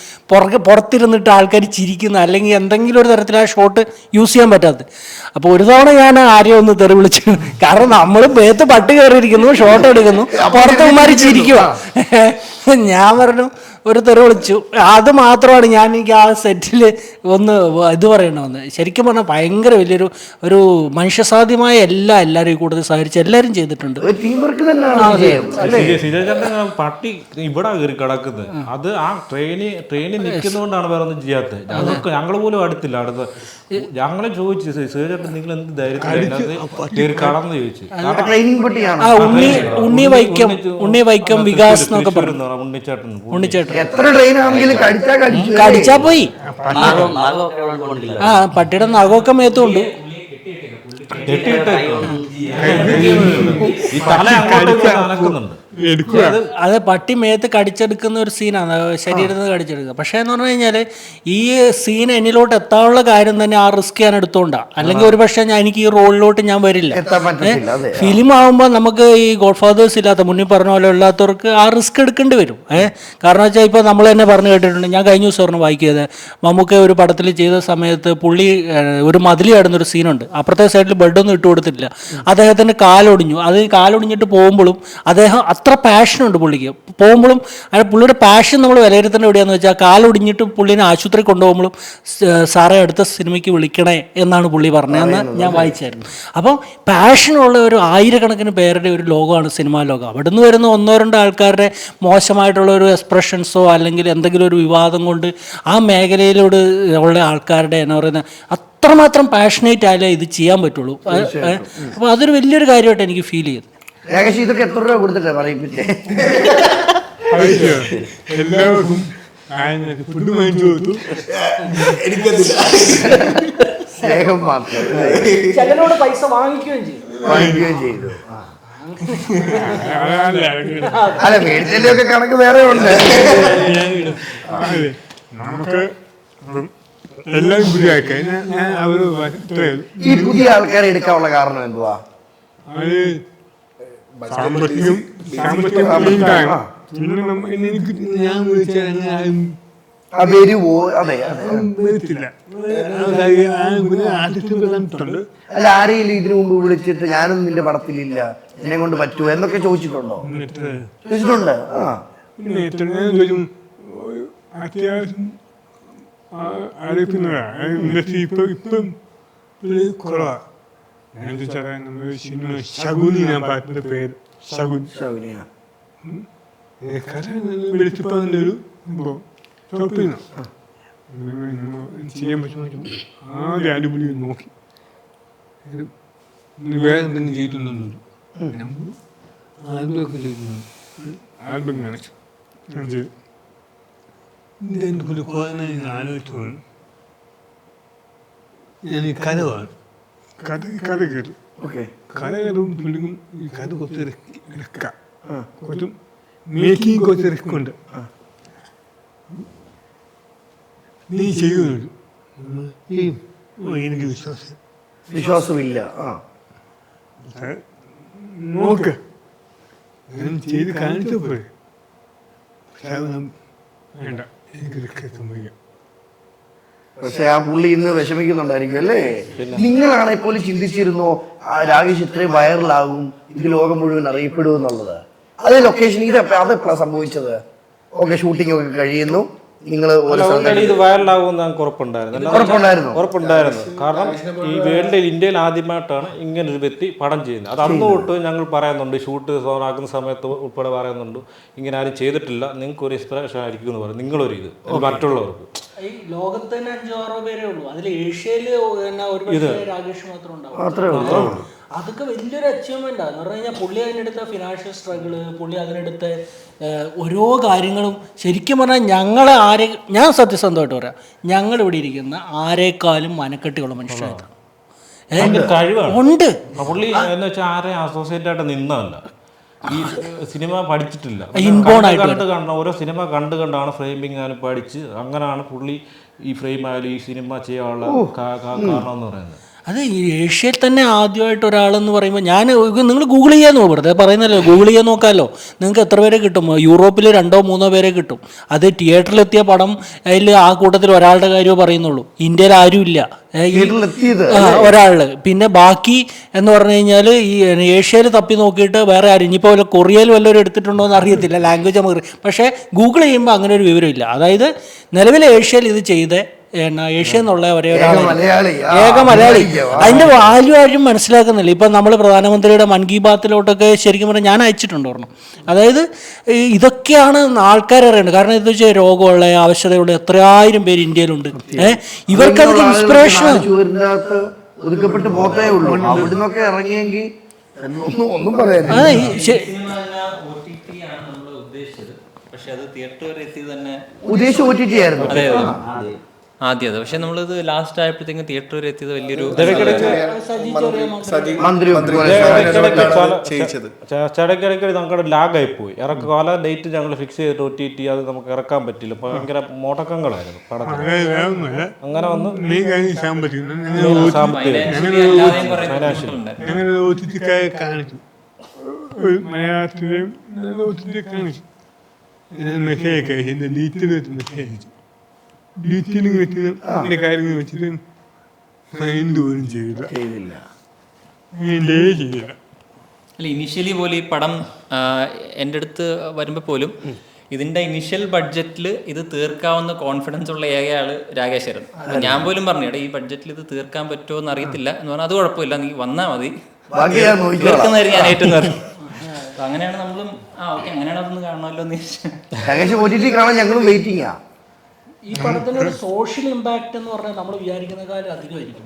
പുറത്തിരുന്നിട്ട് ആൾക്കാർ ചിരിക്കുന്ന, അല്ലെങ്കിൽ എന്തെങ്കിലും ഒരു തരത്തിൽ ആ ഷോട്ട് യൂസ് ചെയ്യാൻ പറ്റാത്തത്. അപ്പോൾ ഒരു തവണ ഞാൻ ആരെയും ഒന്ന് തെറി വിളിച്ചു. കാരണം നമ്മൾ പേത്ത് പട്ടി കയറിയിരിക്കുന്നു, ഷോട്ട് എടുക്കുന്നു, പുറത്തുമാരി ചിരിക്കുക. ഞാൻ പറഞ്ഞു ഒരു തെറി വിളിച്ചു. അത് മാത്രമാണ് ഞാൻ എനിക്ക് ആ സെറ്റിൽ ഒന്ന് ഇത് പറയണമെന്ന്. ശരിക്കും പറഞ്ഞാൽ ഭയങ്കര വലിയൊരു ഒരു മനുഷ്യസാധ്യമായ എല്ലാവരും കൂടുതൽ സഹകരിച്ച് എല്ലാവരും ചെയ്തിട്ടുണ്ട്. ടീം വർക്ക് തന്നെയാണ്. സിജേട്ടൻ പട്ടി ഇവിടെ കയറി കിടക്കുന്നത് അത് ആ ട്രെയിനിൽ നിൽക്കുന്നതുകൊണ്ടാണ് വേറെ ഒന്നും ചെയ്യാത്തത്. ഞങ്ങൾ പോലും അടുത്തില്ല. അടുത്ത് ഞങ്ങളെ ചോദിച്ചു സിജേട്ടൻ നിങ്ങൾ എന്ത് ധൈര്യത്തിൽ കടന്ന് ചോദിച്ചു. ട്രെയിനിങ് പട്ടിയാണ്. ഉണ്ണി വൈക്കം വികാസ് എന്നൊക്കെ പറഞ്ഞു. ഉണ്ണിച്ചേട്ടൻ എത്ര ട്രെയിൻ ആണെങ്കിലും കടിച്ചാ പോയി. പട്ടിയുടെ നഖമൊക്കെ മേത്തുണ്ട്. അത് പട്ടി മേത്ത് കടിച്ചെടുക്കുന്ന ഒരു സീനാണ്, ശരീരത്തിൽ നിന്ന് കടിച്ചെടുക്കുക. പക്ഷേ എന്ന് പറഞ്ഞു കഴിഞ്ഞാൽ ഈ സീൻ എന്നിലോട്ട് എത്താനുള്ള കാര്യം തന്നെ ആ റിസ്ക് ഞാൻ എടുത്തോണ്ടാണ്. അല്ലെങ്കിൽ ഒരു പക്ഷേ എനിക്ക് ഈ റോളിലോട്ട് ഞാൻ വരില്ല. ഫിലിം ആകുമ്പോൾ നമുക്ക് ഈ ഗോഡ് ഫാദേഴ്സ് ഇല്ലാത്ത, മുന്നിൽ പറഞ്ഞ പോലെ ഇല്ലാത്തവർക്ക് ആ റിസ്ക് എടുക്കേണ്ടി വരും. കാരണം വെച്ചാൽ ഇപ്പോൾ നമ്മൾ തന്നെ പറഞ്ഞു കേട്ടിട്ടുണ്ട്. ഞാൻ കഴിഞ്ഞ ദിവസം പറഞ്ഞു വായിക്കിയത്, മമ്മൂക്ക ഒരു പടത്തിൽ ചെയ്ത സമയത്ത് പുള്ളി ഒരു മതിൽ കിടന്നൊരു സീനുണ്ട്. അപ്പുറത്തെ സൈഡിൽ ബെഡൊന്നും ഇട്ട് കൊടുത്തിട്ടില്ല. അദ്ദേഹത്തിൻ്റെ കാലൊടിഞ്ഞു. അത് കാലൊടിഞ്ഞിട്ട് പോകുമ്പോഴും അദ്ദേഹം അത്ര പാഷനുണ്ട് പുള്ളിക്ക്. പോകുമ്പോഴും പുള്ളിയുടെ പാഷൻ നമ്മൾ വിലയിരുത്തേണ്ട എവിടെയാണെന്ന് വെച്ചാൽ കാലൊടിഞ്ഞിട്ട് പുള്ളിനെ ആശുപത്രി കൊണ്ടുപോകുമ്പോഴും സാറേ അടുത്ത സിനിമയ്ക്ക് വിളിക്കണേ എന്നാണ് പുള്ളി പറഞ്ഞതെന്ന് ഞാൻ വായിച്ചായിരുന്നു. അപ്പം പാഷനുള്ള ഒരു ആയിരക്കണക്കിന് പേരുടെ ഒരു ലോകമാണ് സിനിമാ ലോകം. അവിടെ നിന്ന് വരുന്ന 1-2 ആൾക്കാരുടെ മോശമായിട്ടുള്ള ഒരു എക്സ്പ്രഷൻസോ അല്ലെങ്കിൽ എന്തെങ്കിലും ഒരു വിവാദം കൊണ്ട് ആ മേഖലയിലോട് ഉള്ള ആൾക്കാരുടെ എന്നാ പറയുന്നത് അത്രമാത്രം പാഷനേറ്റ് ആയാലേ ഇത് ചെയ്യാൻ പറ്റുള്ളൂ. അപ്പോൾ അതൊരു വലിയൊരു കാര്യമായിട്ട് എനിക്ക് ഫീൽ ചെയ്തു. ഇതൊക്കെ എത്ര രൂപ കൊടുത്തിട്ടാ പറയിപ്പിച്ചേ? എല്ലാവർക്കും ഫുഡ് വാങ്ങിച്ചു കൊടുത്തു. സ്നേഹം മാത്രം ചിലരോട് പൈസ വാങ്ങിക്കുകയും ചെയ്തു. അല്ല മേടിച്ചതിന്റെ ഒക്കെ കണക്ക് വേറെ ഉണ്ട്. നമുക്ക് എല്ലാം പുതിയ ഈ പുതിയ ആൾക്കാരെ എടുക്കാനുള്ള കാരണം എന്തുവാ? അത് സാമ്പത്തികം പിന്നെ എനിക്ക് ഞാൻ വിളിച്ചാൽ വരുവോ? അതെ വരത്തില്ല. ആർട്ടിസ്റ്റുണ്ട്. അല്ല ആരെയും ഇതിനു മുമ്പ് വിളിച്ചിട്ട് ഞാനും നിന്റെ പടത്തിലില്ല, എന്നെ കൊണ്ട് പറ്റുമോ എന്നൊക്കെ ചോദിച്ചിട്ടുണ്ടോ? ചോദിച്ചിട്ടുണ്ട്. പിന്നെ എത്ര ഞാൻ ചോദിക്കും. അത്യാവശ്യം അറിയിക്കുന്നതാണ്. ഇപ്പം കുറവാ. ഞാൻ ചോദിച്ചാൽ നമ്മുടെ സിനിമ ശകുനി, ഞാൻ പാട്ടിന്റെ പേര് ശകുൻ. കഥ വിളിച്ചപ്പോൾ അതിൻ്റെ ഒരു ഷോപ്പിൽ ചെയ്യാൻ പറ്റുന്ന ആദ്യം അടിപൊളി നോക്കി വേറെ എന്തെങ്കിലും ചെയ്തിട്ടുണ്ടെന്നുണ്ട്. ആൽബമൊക്കെ ചെയ്തിട്ടുണ്ട്. ആൽബം കാണിച്ചു ഞാൻ ചെയ്തു. ഇതിൻ്റെ കുറേ ആലോചിച്ചു പോയി. ഞാൻ ഈ കഥ പറഞ്ഞു കഥ കേട്ടു. കഥ കേട്ടും പുള്ളിക്കും ഈ കഥ കുറച്ച് റിസ്ക്കാം, കുറച്ചും മേക്കിങ് കുറച്ച് റിസ്ക് ഉണ്ട്. നീ ചെയ്യുന്നുണ്ട്. എനിക്ക് വിശ്വാസമില്ല. നോക്ക് ഞാൻ ചെയ്ത് കാണിച്ചപ്പോഴേ വേണ്ട, എനിക്ക് റിസ്ക് സംഭവിക്കാം. പക്ഷെ ആ പുള്ളി ഇന്ന് വിഷമിക്കുന്നുണ്ടായിരിക്കും അല്ലേ? നിങ്ങളാണെ പോലും ചിന്തിച്ചിരുന്നോ രാകേഷ് ഇത്രയും വൈറലാകും, ഇത് ലോകം മുഴുവൻ അറിയപ്പെടും എന്നുള്ളത്? അത് ലൊക്കേഷൻ അതെപ്പോഴാണ് സംഭവിച്ചത്? ഓക്കെ, ഷൂട്ടിംഗ് ഒക്കെ കഴിയുന്നു, നിങ്ങൾ ഇത് വൈറലാകുമെന്ന് ഞങ്ങൾക്ക് ഉറപ്പുണ്ടായിരുന്നു. കാരണം ഈ ഇന്ത്യയിൽ ആദ്യമായിട്ടാണ് ഇങ്ങനെ ഒരു വ്യക്തി പടം ചെയ്യുന്നത്. അത് അന്ന് തൊട്ട് ഞങ്ങൾ പറയുന്നുണ്ട്, ഷൂട്ട് ആക്കുന്ന സമയത്ത് ഉൾപ്പെടെ പറയുന്നുണ്ട്, ഇങ്ങനെ ആരും ചെയ്തിട്ടില്ല, നിങ്ങൾക്ക് ഒരു ഇൻസ്പിറേഷൻ ആയിരിക്കും എന്ന് പറയും. നിങ്ങളൊരു ഇത് മറ്റുള്ളവർക്ക് ഈ ലോകത്ത് തന്നെ 5-6 പേരേ ഉള്ളൂ. അതിൽ ഏഷ്യയില് രാകേഷ് മാത്രമേ ഉണ്ടാവും. അതൊക്കെ വലിയൊരു അച്ചീവ്മെന്റ് ആണ്. എന്ന് പറഞ്ഞു കഴിഞ്ഞാൽ പുള്ളി അതിനെടുത്ത ഫിനാൻഷ്യൽ സ്ട്രഗിള്, പുള്ളി അതിനെടുത്ത ഓരോ കാര്യങ്ങളും ശരിക്കും പറഞ്ഞാൽ ഞാൻ സത്യസന്ധമായിട്ട് പറയാം, ഞങ്ങൾ ഇവിടെ ഇരിക്കുന്ന ആരേക്കാളും മനക്കെട്ടിയുള്ള മനുഷ്യരാണ്. കഴിവുണ്ട് പുള്ളി എന്ന് വെച്ചാൽ ആരെയും അസോസിയേറ്റ് ആയിട്ട് നിന്നല്ല, ഈ സിനിമ പഠിച്ചിട്ടില്ല, ഓരോ സിനിമ കണ്ടാണ് ഫ്രെയിമിങ് ആയാലും പഠിച്ച് അങ്ങനെയാണ് പുള്ളി ഈ ഫ്രെയിം ആയാലും ഈ സിനിമ ചെയ്യാനുള്ള കാരണം എന്ന് പറയുന്നത്. അത് ഈ ഏഷ്യയിൽ തന്നെ ആദ്യമായിട്ട് ഒരാളെന്ന് പറയുമ്പോൾ നിങ്ങൾ ഗൂഗിൾ ചെയ്യാൻ നോക്കും, വെറുതെ പറയുന്നല്ലോ, ഗൂഗിൾ ചെയ്യാൻ നോക്കാമല്ലോ. നിങ്ങൾക്ക് എത്ര പേരെ കിട്ടും? യൂറോപ്പിൽ 2-3 പേരെ കിട്ടും. അത് തിയേറ്ററിലെത്തിയ പടം അതിൽ ആ കൂട്ടത്തിൽ ഒരാളുടെ കാര്യമേ പറയുന്നുള്ളൂ. ഇന്ത്യയിൽ ആരുമില്ല, ഒരാള്. പിന്നെ ബാക്കി എന്ന് പറഞ്ഞു കഴിഞ്ഞാൽ ഈ ഏഷ്യയിൽ തപ്പി നോക്കിയിട്ട് വേറെ ആരും, ഇനിയിപ്പോൾ വല്ല കൊറിയയിൽ വല്ലവരും എടുത്തിട്ടുണ്ടോ എന്ന് അറിയത്തില്ല, ലാംഗ്വേജ് നമുക്ക്. പക്ഷേ ഗൂഗിൾ ചെയ്യുമ്പോൾ അങ്ങനെ ഒരു വിവരമില്ല. അതായത് നിലവിലെ ഏഷ്യയിൽ ഇത് ചെയ്ത് ഏഷ്യ എന്നുള്ള ഒരേ ഒരാളാണ്, ഏക മലയാളി. അതിൻ്റെ വാല്യൂ ആരും മനസ്സിലാക്കുന്നില്ല. ഇപ്പം നമ്മൾ പ്രധാനമന്ത്രിയുടെ മൻ കി ബാത്തിലോട്ടൊക്കെ ശരിക്കും പറഞ്ഞാൽ ഞാൻ അയച്ചിട്ടുണ്ട് പറഞ്ഞു. അതായത് ഇതൊക്കെയാണ് ആൾക്കാർ അറിയേണ്ടത്. കാരണം എന്താ വെച്ചാൽ രോഗമുള്ള ആവശ്യതയുള്ള എത്രയായിരം പേര് ഇന്ത്യയിലുണ്ട്. ഇവർക്കത് ഇൻസ്പിറേഷൻ ഒതുക്കപ്പെട്ട് പോത്തേ ഉള്ളൂ. അവിടുന്നൊക്കെ ഇറങ്ങിയെങ്കിൽ ഒന്നും പറയാൻ. ഉദ്ദേശിച്ച OTT ആയിരുന്നു ആദ്യം. പക്ഷെ നമ്മളിത് ലാസ്റ്റ് ആയപ്പോഴത്തേക്കും തിയേറ്റർ വരെ എത്തിയത് വലിയൊരു ചടക്കിടയ്ക്ക് ഞങ്ങളുടെ ലാഗായി പോയി. ഇറക്കാല ഡേറ്റ് ഞങ്ങൾ ഫിക്സ് ചെയ്തിട്ട് OTT അത് നമുക്ക് ഇറക്കാൻ പറ്റില്ല. ഭയങ്കര മുടക്കങ്ങളായിരുന്നു പടത്തിന്. അങ്ങനെ വന്ന് മലയാളത്തിലെയും കാണിച്ചു. മെസ്സേജൊക്കെ അയച്ചു, ലീറ്റിൽ വെച്ച് മെസ്സേജ് അയച്ചു. ലീറ്റിലും വെച്ച് അതിൻ്റെ കാര്യങ്ങൾ വെച്ചിട്ട് എന്തുപോലും ചെയ്തില്ല. അല്ല, ഇനിഷ്യലി പോലും ഈ പടം എൻ്റെ അടുത്ത് വരുമ്പോൾ പോലും ഇതിൻ്റെ ഇനിഷ്യൽ ബഡ്ജറ്റിൽ ഇത് തീർക്കാവുന്ന കോൺഫിഡൻസ് ഉള്ള ഏക ആള് രാകേഷായിരുന്നു. ഞാൻ പോലും പറഞ്ഞു, ഈ ബഡ്ജറ്റിൽ ഇത് തീർക്കാൻ പറ്റുമോ എന്ന് അറിയത്തില്ല എന്ന് പറഞ്ഞാൽ അത് കുഴപ്പമില്ല, നീ വന്നാൽ മതി, തീർക്കുന്നതായിരിക്കും ഞാൻ ഏറ്റവും പറഞ്ഞു. അങ്ങനെയാണ് നമ്മളും ഓക്കെ അങ്ങനെയാണ് അതൊന്ന് കാണണമല്ലോ എന്ന് കാണാൻ ഞങ്ങളും വെയിറ്റിംഗ്. ഈ പടത്തിന് ഒരു സോഷ്യൽ ഇമ്പാക്റ്റ് എന്ന് പറഞ്ഞാൽ നമ്മൾ വിചാരിക്കുന്നതിനേക്കാളും അധികമായിരിക്കും.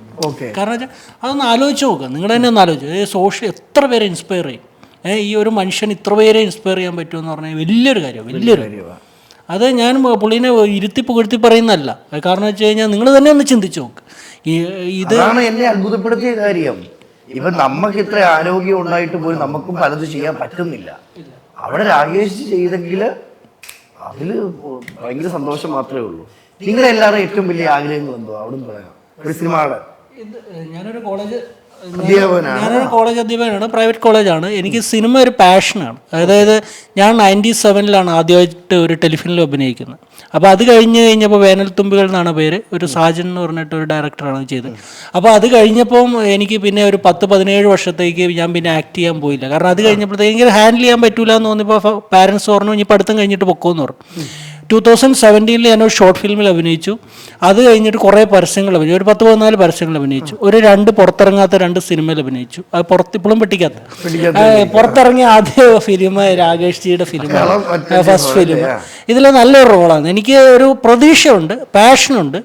കാരണം വെച്ചാൽ അതൊന്ന് ആലോചിച്ച് നോക്കുക, നിങ്ങൾ തന്നെ ഒന്ന് ആലോചിച്ചു. സോഷ്യൽ എത്ര പേരെ ഇൻസ്പയർ ചെയ്യും. ഈ ഒരു മനുഷ്യൻ ഇത്ര പേരെ ഇൻസ്പയർ ചെയ്യാൻ പറ്റുമെന്ന് പറഞ്ഞാൽ വലിയൊരു കാര്യമാണ്. അത് ഞാൻ പുള്ളീനെ ഇരുത്തി പുകഴ്ത്തി പറയുന്നതല്ല. കാരണം വെച്ച് കഴിഞ്ഞാൽ നിങ്ങൾ തന്നെ ഒന്ന് ചിന്തിച്ച് നോക്ക്. ഇതാണ് എന്നെ അത്ഭുതപ്പെടുത്തിയ കാര്യം. ഇപ്പം നമുക്ക് ഇത്ര ആരോഗ്യം ഉണ്ടായിട്ട് പോലും നമുക്കും പലതും ചെയ്യാൻ പറ്റുന്നില്ല. അവിടെ രാകേഷ് ചെയ്തെങ്കിൽ അതിൽ ഭയങ്കര സന്തോഷം മാത്രമേ ഉള്ളൂ. നിങ്ങളുടെ എല്ലാവരും ഏറ്റവും വലിയ ആഗ്രഹങ്ങൾ എന്തോ അവിടെ പറയാം. ഒരു സിനിമയുടെ ഞാനൊരു കോളേജ് അധ്യാപകനാണ്, പ്രൈവറ്റ് കോളേജാണ്. എനിക്ക് സിനിമ ഒരു പാഷനാണ്. അതായത് ഞാൻ 97 ആദ്യമായിട്ട് ഒരു ടെലിഫിലിമിൽ അഭിനയിക്കുന്നത്. അപ്പോൾ അത് കഴിഞ്ഞപ്പോൾ വേനൽത്തുമ്പികൾ എന്നാണ് പേര്, ഒരു സാജൻ എന്ന് പറഞ്ഞിട്ട് ഒരു ഡയറക്ടറാണ് ചെയ്തത്. അപ്പോൾ അത് കഴിഞ്ഞപ്പം എനിക്ക് പിന്നെ ഒരു 10-17 വർഷത്തേക്ക് ഞാൻ പിന്നെ ആക്ട് ചെയ്യാൻ പോയില്ല. കാരണം അത് കഴിഞ്ഞപ്പോഴത്തേക്ക് എനിക്ക് ഹാൻഡിൽ ചെയ്യാൻ പറ്റൂല എന്ന് തോന്നിയപ്പോൾ പാരൻസ് പറഞ്ഞു ഇനി പഠിത്തം കഴിഞ്ഞിട്ട് പൊക്കോന്ന് പറഞ്ഞു. 2017 ഞാനൊരു ഷോർട്ട് ഫിലിമിൽ അഭിനയിച്ചു. അത് കഴിഞ്ഞിട്ട് കുറേ പരസ്യങ്ങൾ അഭിനയിച്ചു, ഒരു 10-14 പരസ്യങ്ങൾ അഭിനയിച്ചു. ഒരു 2 പുറത്തിറങ്ങാത്ത 2 സിനിമയിൽ അഭിനയിച്ചു. അത് ഇപ്പോഴും പെട്ടിക്കാത്ത പുറത്തിറങ്ങിയ ആദ്യ ഫിലിം രാകേഷ് ജിയുടെ ഫിലിം, ഫസ്റ്റ് ഫിലിം. ഇതിൽ നല്ലൊരു റോളാണ്. എനിക്ക് ഒരു പ്രതീക്ഷയുണ്ട്, പാഷനുണ്ട്.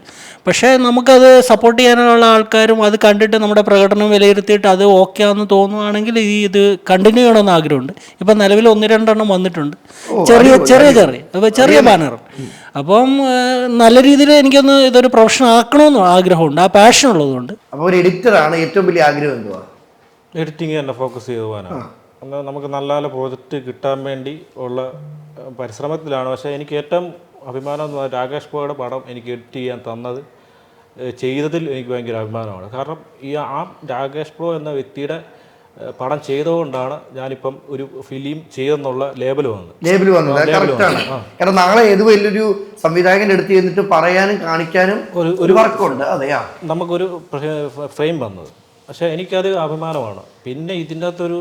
പക്ഷേ നമുക്കത് സപ്പോർട്ട് ചെയ്യാനുള്ള ആൾക്കാരും അത് കണ്ടിട്ട് നമ്മുടെ പ്രകടനം വിലയിരുത്തിയിട്ട് അത് ഓക്കെ ആണെന്ന് തോന്നുവാണെങ്കിൽ ഇത് കണ്ടിന്യൂ ചെയ്യണമെന്ന് ആഗ്രഹമുണ്ട്. ഇപ്പം നിലവിൽ 1-2 വന്നിട്ടുണ്ട്, ചെറിയ ബാനർ. അപ്പം നല്ല രീതിയിൽ എനിക്കൊന്ന് ഇതൊരു പ്രൊഫഷൻ ആക്കണമെന്ന് ആഗ്രഹമുണ്ട്, ആ പാഷൻ ഉള്ളതുകൊണ്ട്. അപ്പോൾ ഒരു എഡിറ്ററാണ് ഏറ്റവും വലിയ ആഗ്രഹം എന്തുവാ? എഡിറ്റിങ് തന്നെ ഫോക്കസ് ചെയ്ത് പോകാനാണ്. എന്നാൽ നമുക്ക് നല്ല നല്ല പ്രോജക്റ്റ് കിട്ടാൻ വേണ്ടി ഉള്ള പരിശ്രമത്തിലാണ്. പക്ഷേ എനിക്ക് ഏറ്റവും അഭിമാനം എന്ന് പറഞ്ഞാൽ രാകേഷ് ബ്രോയുടെ പടം എനിക്ക് എഡിറ്റ് ചെയ്യാൻ തന്നത്, ചെയ്തതിൽ എനിക്ക് ഭയങ്കര അഭിമാനമാണ്. കാരണം ആ രാകേഷ് ബ്രോ എന്ന വ്യക്തിയുടെ പടം ചെയ്തുകൊണ്ടാണ് ഞാനിപ്പം ഒരു ഫിലിം ചെയ്തെന്നുള്ള ലേബൽ വന്നത്. കാരണം നാളെ ഏത് വലിയൊരു സംവിധായകൻ്റെ അടുത്ത് ചെന്നിട്ട് പറയാനും കാണിക്കാനും ഒരു വർക്കുണ്ട്. അതെയാ നമുക്കൊരു ഫ്രെയിം വന്നത്. പക്ഷേ എനിക്കത് അഭിമാനമാണ്. പിന്നെ ഇതിൻ്റെ അകത്തൊരു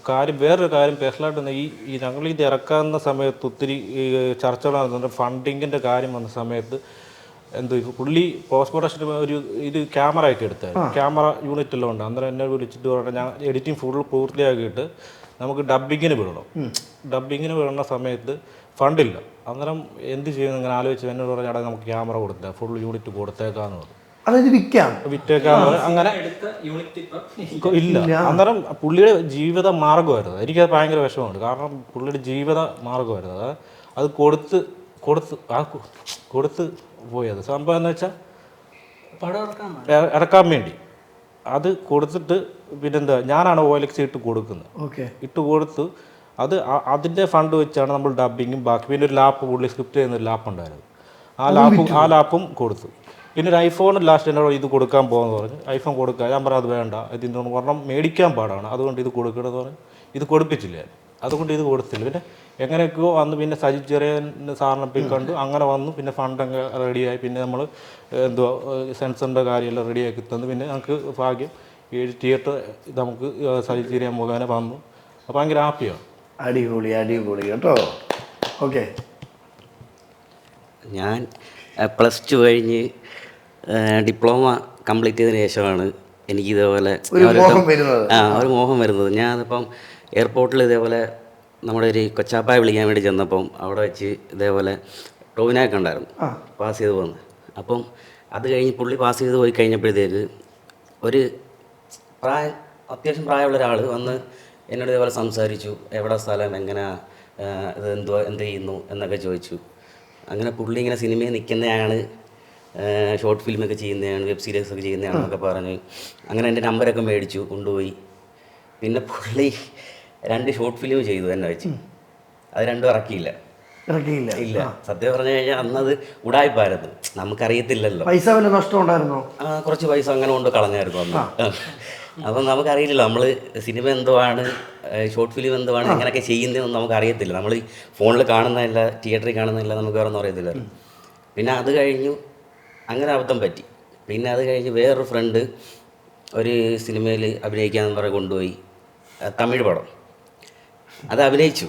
കാര്യം, വേറൊരു കാര്യം പേഴ്സണലായിട്ട് ഈ ഞങ്ങളിത് ഇറക്കാവുന്ന സമയത്ത് ഒത്തിരി ചർച്ചകൾ നടന്നുണ്ട്. ഫണ്ടിങ്ങിൻ്റെ കാര്യം വന്ന സമയത്ത് പുള്ളി പോസ്റ്റ് പ്രൊഡക്ഷൻ ഒരു ക്യാമറ ഒക്കെ എടുത്തായിരുന്നു. ക്യാമറ യൂണിറ്റ് എല്ലാം ഉണ്ട്. അന്നേരം എന്നെ വിളിച്ചിട്ട് പറഞ്ഞാൽ ഞാൻ എഡിറ്റിംഗ് ഫുൾ പൂർത്തിയാക്കിയിട്ട് നമുക്ക് ഡബ്ബിങ്ങിന് വിടണം. ഡബ്ബിങ്ങിന് വിടുന്ന സമയത്ത് ഫണ്ടില്ല. അന്നേരം എന്ത് ചെയ്യുന്നു ഇങ്ങനെ ആലോചിച്ച് എന്നോട് പറഞ്ഞാൽ നമുക്ക് ക്യാമറ കൊടുത്തേ, ഫുൾ യൂണിറ്റ് കൊടുത്തേക്കാന്ന് പറഞ്ഞു. അതായത് വിറ്റേക്കാന്ന് അങ്ങനെ ഇല്ല. അന്നേരം പുള്ളിയുടെ ജീവിത മാർഗമായിരുന്നു. എനിക്കത് ഭയങ്കര വിഷമമുണ്ട്. കാരണം പുള്ളിയുടെ ജീവിത മാർഗമായിരുന്നു. അത് കൊടുത്ത് പോയത് സംഭവം എന്ന് വെച്ചാൽ ഇറക്കാൻ വേണ്ടി അത് കൊടുത്തിട്ട് പിന്നെന്താ ഞാനാണ് OLX ഇട്ട് കൊടുത്ത് അതിൻ്റെ ഫണ്ട് വെച്ചാണ് നമ്മൾ ഡബ്ബിങ്ങും ബാക്കി പിന്നെ ഒരു ലാപ്പ് പുള്ളി സ്ക്രിപ്റ്റ് ചെയ്യുന്ന ഒരു ലാപ്പ് ഉണ്ടായിരുന്നു. ആ ലാപ്പും കൊടുത്തു. പിന്നെ ഒരു ഐഫോൺ ലാസ്റ്റ് എന്നോട് ഇത് കൊടുക്കാൻ പോകുമെന്ന് പറഞ്ഞു. ഐഫോൺ കൊടുക്കുക. ഞാൻ പറഞ്ഞു അത് വേണ്ട, ഇതിൻ്റെ ഒരെണ്ണം മേടിക്കാൻ പാടാണ്, അതുകൊണ്ട് ഇത് കൊടുക്കണമെന്ന് പറഞ്ഞു. ഇത് കൊടുപ്പിച്ചില്ല, അതുകൊണ്ട് ഇത് കൊടുത്തില്ല. പിന്നെ എങ്ങനെയൊക്കെയോ വന്ന് പിന്നെ സജി ചെറിയൻ സാറിനെ പോയി കണ്ടു, അങ്ങനെ വന്നു. പിന്നെ ഫണ്ടൊക്കെ റെഡിയായി. പിന്നെ നമ്മൾ എന്തുവാ സെൻസറിൻ്റെ കാര്യമെല്ലാം റെഡിയാക്കി തന്നു. പിന്നെ ഞങ്ങൾക്ക് ഭാഗ്യം 7 തിയേറ്റർ നമുക്ക് സജി ചെറിയൻ മുഖേന വന്നു. അപ്പോൾ ഭയങ്കര ഹാപ്പിയാണ്. അടിപൊളി അടിപൊളി കേട്ടോ. ഓക്കെ, ഞാൻ +2 കഴിഞ്ഞ് ഡിപ്ലോമ കംപ്ലീറ്റ് ചെയ്തതിന് ശേഷമാണ് എനിക്ക് ഇതേപോലെ ഒരു മോഹം വരുന്നത്. ഒരു മോഹം വരുന്നത്. ഞാനിപ്പം എയർപോർട്ടിൽ ഇതേപോലെ നമ്മുടെ ഒരു കൊച്ചാപ്പായ വിളിക്കാൻ വേണ്ടി ചെന്നപ്പം അവിടെ വെച്ച് ഇതേപോലെ ടോവിനൊക്കെ ഉണ്ടായിരുന്നു പാസ് ചെയ്ത് പോകുന്നത്. അപ്പം അത് കഴിഞ്ഞ് പുള്ളി പാസ് ചെയ്ത് പോയി കഴിഞ്ഞപ്പോഴത്തേക്ക് ഒരു അത്യാവശ്യം പ്രായമുള്ള ഒരാൾ വന്ന് എന്നോട് ഇതേപോലെ സംസാരിച്ചു. എവിടെ സ്ഥലം, എങ്ങനെ, ഇത് എന്ത് ചെയ്യുന്നു എന്നൊക്കെ ചോദിച്ചു. അങ്ങനെ പുള്ളി ഇങ്ങനെ സിനിമയിൽ നിൽക്കുന്നതാണ്, ഷോർട്ട് ഫിലിമൊക്കെ ചെയ്യുന്നതാണ്, വെബ് സീരീസ് ഒക്കെ ചെയ്യുന്നതാണെന്നൊക്കെ പറഞ്ഞ് അങ്ങനെ എൻ്റെ നമ്പരൊക്കെ മേടിച്ചു കൊണ്ടുപോയി. പിന്നെ പുള്ളി 2 ഷോർട്ട് ഫിലിം ചെയ്തു എന്നെ വെച്ച്. അത് 2 ഇറക്കിയില്ല. ഇല്ല, സത്യം പറഞ്ഞു കഴിഞ്ഞാൽ അന്നത് ഉടായ്പായിരുന്നു, നമുക്കറിയത്തില്ലല്ലോ. പൈസ വല്ല നഷ്ടം ഉണ്ടായിരുന്നോ? കുറച്ച് പൈസ അങ്ങനെ കൊണ്ട് കളഞ്ഞായിരുന്നു അന്ന്. അപ്പം നമുക്കറിയില്ലല്ലോ, നമ്മൾ സിനിമ എന്തുവാണ്, ഷോർട്ട് ഫിലിം എന്തുവാണ്, എങ്ങനെയൊക്കെ ചെയ്യുന്നതെന്ന് നമുക്കറിയത്തില്ല. നമ്മൾ ഈ ഫോണിൽ കാണുന്നതല്ല, തിയേറ്ററിൽ കാണുന്നതല്ല, നമുക്ക് വേറെ ഒന്നും അറിയത്തില്ല. പിന്നെ അത് കഴിഞ്ഞു അങ്ങനെ അബദ്ധം പറ്റി. പിന്നെ അത് കഴിഞ്ഞ് വേറൊരു ഫ്രണ്ട് ഒരു സിനിമയിൽ അഭിനയിക്കാമെന്ന് പറഞ്ഞ് കൊണ്ടുപോയി, തമിഴ് പടം. അത് അഭിനയിച്ചു,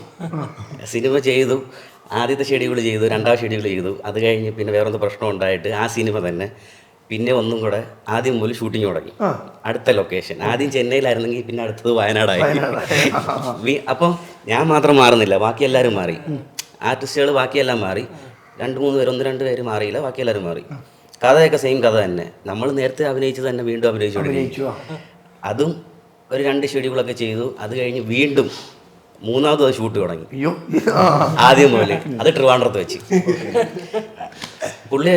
സിനിമ ചെയ്തു. ആദ്യത്തെ ഷെഡ്യൂൾ ചെയ്തു, 2ാം ഷെഡ്യൂൾ ചെയ്തു. അത് കഴിഞ്ഞ് പിന്നെ വേറൊന്ന് പ്രശ്നം ഉണ്ടായിട്ട് ആ സിനിമ തന്നെ പിന്നെ ഒന്നും കൂടെ ആദ്യം മുതൽ ഷൂട്ടിങ് തുടങ്ങി. അടുത്ത ലൊക്കേഷൻ ആദ്യം ചെന്നൈയിലായിരുന്നെങ്കിൽ പിന്നെ അടുത്തത് വയനാടായി. അപ്പം ഞാൻ മാത്രം മാറുന്നില്ല, ബാക്കി എല്ലാവരും മാറി. ആർട്ടിസ്റ്റുകൾ ബാക്കിയെല്ലാം മാറി. 2-3 പേര്, 1-2 പേര് മാറിയില്ല, ബാക്കി എല്ലാവരും മാറി. കഥയൊക്കെ സെയിം കഥ തന്നെ, നമ്മൾ നേരത്തെ അഭിനയിച്ചത് തന്നെ വീണ്ടും അഭിനയിച്ചു. അതും ഒരു 2 ഷെഡ്യൂളൊക്കെ ചെയ്തു. അത് കഴിഞ്ഞ് വീണ്ടും 3ാമത് ഷൂട്ട് തുടങ്ങി ആദ്യം മുതൽ. അത് ട്രിവാൻഡ്രത്ത് വെച്ച്. പുള്ളി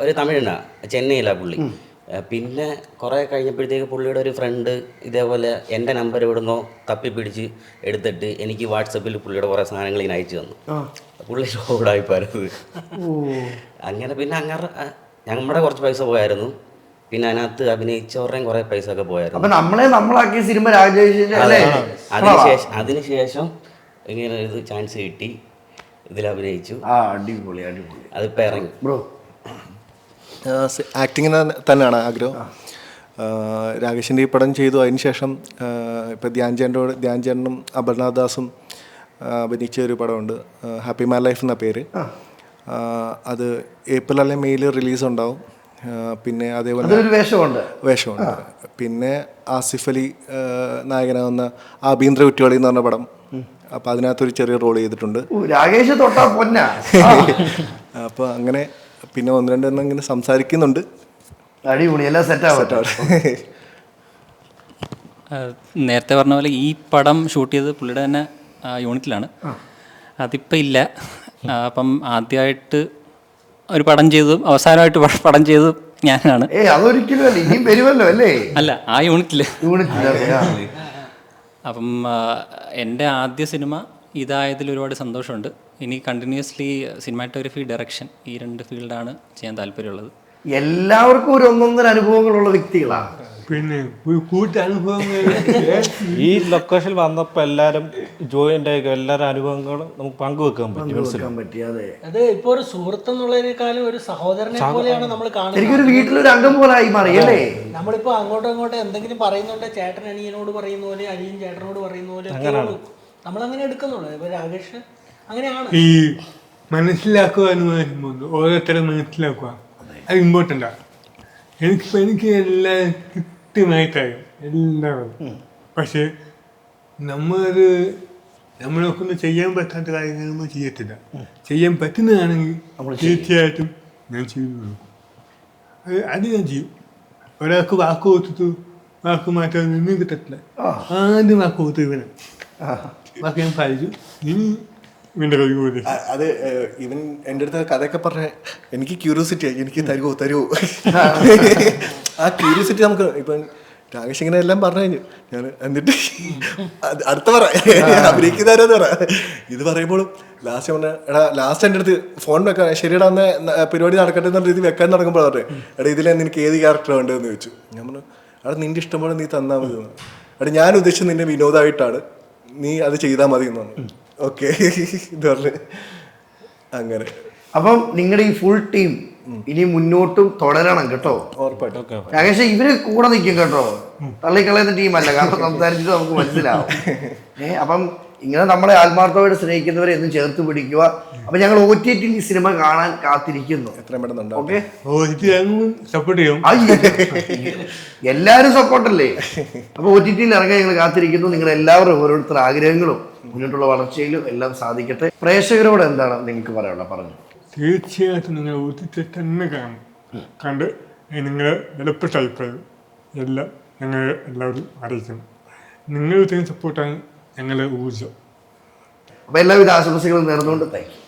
ഒരു തമിഴനാ, ചെന്നൈയിലാണ് പുള്ളി. പിന്നെ കുറേ കഴിഞ്ഞപ്പോഴത്തേക്ക് പുള്ളിയുടെ ഒരു ഫ്രണ്ട് ഇതേപോലെ എൻ്റെ നമ്പർ ഇവിടുന്നോ തപ്പിപ്പിടിച്ച് എടുത്തിട്ട് എനിക്ക് വാട്സപ്പിൽ പുള്ളിയുടെ കുറേ സാധനങ്ങൾ ഇങ്ങനെ അയച്ചു തന്നു. പുള്ളി ലോഡായിപ്പോയത്. അങ്ങനെ പിന്നെ നമ്മുടെ കുറച്ച് പൈസ പോയായിരുന്നു. പിന്നെ അതിനകത്ത് അഭിനയിച്ചവരുടെയും കുറേ പൈസ ഒക്കെ പോയായിരുന്നു. നമ്മളാക്കിയ സിനിമ രാജേഷിന്റെ. അതിനുശേഷം ഇങ്ങനെ ഇത് ചാൻസ് കിട്ടി, ഇതിൽ അഭിനയിച്ചു. അടിപൊളി അടിപൊളി. അതിപ്പോൾ ഇറങ്ങി. ബ്രോ, ആക്ടിങ്ങിന് തന്നെയാണ് ആഗ്രഹം. രാകേഷിൻ്റെ ഈ പടം ചെയ്തു. അതിനുശേഷം ഇപ്പോൾ ധ്യാൻ ചേട്ടനും അപർണാദ് ദാസും അഭിനയിച്ച ഒരു പടമുണ്ട്, ഹാപ്പി മാൻ ലൈഫ് എന്ന പേര്. അത് ഏപ്രിൽ അല്ലെങ്കിൽ മെയ്യിൽ റിലീസ് ഉണ്ടാവും. പിന്നെ അതേപോലെ വേഷമുണ്ട്. പിന്നെ ആസിഫ് അലി നായകനാവുന്ന ആഭ്യന്തര കുറ്റവാളി എന്ന് പറഞ്ഞ പടം, അപ്പോൾ അതിനകത്തൊരു ചെറിയ റോൾ ചെയ്തിട്ടുണ്ട്. രാകേഷ് തൊട്ടാ പൊന്ന. അപ്പോൾ അങ്ങനെ പിന്നെ 1-2 എണ്ണം ഇങ്ങനെ സംസാരിക്കുന്നുണ്ട്. അടിപൊളി, എല്ലാം സെറ്റാവും. നേരത്തെ പറഞ്ഞ പോലെ ഈ പടം ഷൂട്ട് ചെയ്തത് പുള്ളിയുടെ തന്നെ യൂണിറ്റിലാണ്. അതിപ്പോൾ ഇല്ല. അപ്പം ആദ്യമായിട്ട് ഒരു പടം ചെയ്തു, അവസാനമായിട്ട് പടം ചെയ്തു ഞാനാണ്. അതൊരിക്കലും അല്ല, ഇനിയും വരുമല്ലോ അല്ലേ? അല്ല, ആ യൂണിറ്റിൽ. അപ്പം എൻ്റെ ആദ്യ സിനിമ ഇതായതിൽ ഒരുപാട് സന്തോഷമുണ്ട്. ഇനി കണ്ടിന്യൂസ്ലി സിനിമാറ്റോഗ്രഫി, ഡയറക്ഷൻ ഈ 2 ഫീൽഡാണ് ചെയ്യാൻ താല്പര്യമുള്ളത്. എല്ലാവർക്കും ഒരു 1-1 അനുഭവങ്ങളുള്ള വ്യക്തികളാണ്. പിന്നെ ഒരു കൂട്ടനുഭവങ്ങൾ ഈ ലൊക്കേഷനിൽ വന്നപ്പോൾ എല്ലാവരും ജോയിൻ്റ് ആയി എല്ലാവരും അനുഭവങ്ങളും നമുക്ക് പങ്കുവെക്കാൻ പറ്റി. അത് ഇപ്പൊ ഒരു സുഹൃത്ത് എന്നുള്ളതിനേക്കാളും ഒരു സഹോദരനെ പോലെയാണ് നമ്മൾ കാണുന്നത്. എനിക്കൊരു വീട്ടിലൊരു അംഗം പോലെ ആയി മാറി അല്ലേ? നമ്മളിപ്പോ അങ്ങോട്ടും ഇങ്ങോട്ടും എന്തെങ്കിലും പറയുന്നുണ്ട്, ചേട്ടൻ അനിയനോട് പറയുന്ന പോലെ, അനിയൻ ചേട്ടനോട് പറയുന്ന പോലെ നമ്മളങ്ങനെ എടുക്കുന്നുള്ളൂ. ഇപ്പൊ രാകേഷ് അങ്ങനെയാണ്. ഈ മനസ്സിലാക്കുക എന്ന് പറയുമ്പോൾ ഓരോരുത്തരെ മനസ്സിലാക്കുക, അത് ഇമ്പോർട്ടൻ്റാണ്. എനിക്ക് എല്ലാം കൃത്യമായിട്ടറിയാം, എല്ലാവരും. പക്ഷേ നമ്മളെക്കൊണ്ട് ചെയ്യാൻ പറ്റാത്ത കാര്യങ്ങൾ നമ്മൾ ചെയ്യത്തില്ല. ചെയ്യാൻ പറ്റുന്നതാണെങ്കിൽ തീർച്ചയായിട്ടും ഞാൻ ചെയ്തു നോക്കും. അത് ഞാൻ ചെയ്യും. ഒരാൾക്ക് വാക്ക് കൊടുത്തിട്ട് വാക്ക് മാറ്റാൻ നിന്ന് കിട്ടത്തില്ല. ആദ്യം വാക്ക് കൊടുത്തു ഇവനെ വാക്ക് ഞാൻ പാലിച്ചു. ഇനി ഇവൻ്റെ കൈ പോലെ അത് ഇവൻ എൻ്റെ അടുത്ത് കഥയൊക്കെ പറഞ്ഞ എനിക്ക് ക്യൂരിയോസിറ്റി ആയി, എനിക്ക് തരുമോ. ആ ക്യൂരിയോസിറ്റി നമുക്ക് ഇപ്പം രാകേഷ് ഇങ്ങനെ എല്ലാം പറഞ്ഞു കഴിഞ്ഞു. ഞാൻ എന്നിട്ട് അടുത്ത പറ അഭിനയിക്കുന്നവരെന്ന് പറ. ഇത് പറയുമ്പോഴും ലാസ്റ്റ് പറഞ്ഞ എടാ ലാസ്റ്റ് എൻ്റെ അടുത്ത് ഫോൺ വെക്കാൻ ശരിയടാ അന്ന് പരിപാടി നടക്കട്ടെ എന്ന രീതി വെക്കാൻ തുടങ്ങുമ്പോൾ പറഞ്ഞു എടാ ഇതിലെ നിനക്ക് ഏത് ക്യാരക്ടർ വേണ്ടതെന്ന് ചോദിച്ചു. ഞാൻ പറഞ്ഞു അവിടെ നിന്റെ ഇഷ്ടം പോലെ നീ തന്നാൽ മതി എന്ന്. എടാ ഞാൻ ഉദ്ദേശിച്ചത് നിന്നെ വിനോദമായിട്ടാണ്, നീ അത് ചെയ്താൽ മതി എന്ന് പറഞ്ഞു. ഓക്കെ ഇത് പറഞ്ഞ് അങ്ങനെ. അപ്പം നിങ്ങളുടെ ഈ ഫുൾ ടീം ഇനി മുന്നോട്ടും തുടരണം കേട്ടോ. ഉറപ്പായിട്ടും. രാകേഷ് ഇവര് കൂടെ നിൽക്കും കേട്ടോ, തള്ളിക്കളയുന്ന ടീമല്ല, കാരണം സംസാരിച്ചിട്ട് നമുക്ക് മനസ്സിലാവും. അപ്പം ഇങ്ങനെ നമ്മളെ ആത്മാർത്ഥമായിട്ട് സ്നേഹിക്കുന്നവരെ എന്നും ചേർത്ത് പിടിക്കുക. അപ്പൊ ഞങ്ങൾ OTT ഈ സിനിമ കാണാൻ കാത്തിരിക്കുന്നു. എത്രയും പെട്ടെന്ന് ഓക്കെ, സപ്പോർട്ട് ചെയ്യും. എല്ലാരും സപ്പോർട്ടല്ലേ. അപ്പൊ OTT ഇറങ്ങാൻ ഞങ്ങൾ കാത്തിരിക്കുന്നു. നിങ്ങൾ എല്ലാവരും ഓരോരുത്തർ ആഗ്രഹങ്ങളും മുന്നോട്ടുള്ള വളർച്ചയിലും എല്ലാം സാധിക്കട്ടെ. പ്രേക്ഷകരോട് എന്താണ് നിങ്ങൾക്ക് പറയാനുള്ളത് പറഞ്ഞു? തീർച്ചയായിട്ടും നിങ്ങൾ OTT തന്നെ കാണും. കണ്ട് നിങ്ങളുടെ വിലപ്പെട്ട അഭിപ്രായം എല്ലാം ഞങ്ങൾ എല്ലാവരും അറിയിക്കണം. നിങ്ങളുടെ സപ്പോർട്ടാണ് ഞങ്ങളുടെ ഊർജ്ജം. അപ്പൊ എല്ലാവിധ ആശംസകളും നേർന്നുകൊണ്ട് താങ്ക് യു.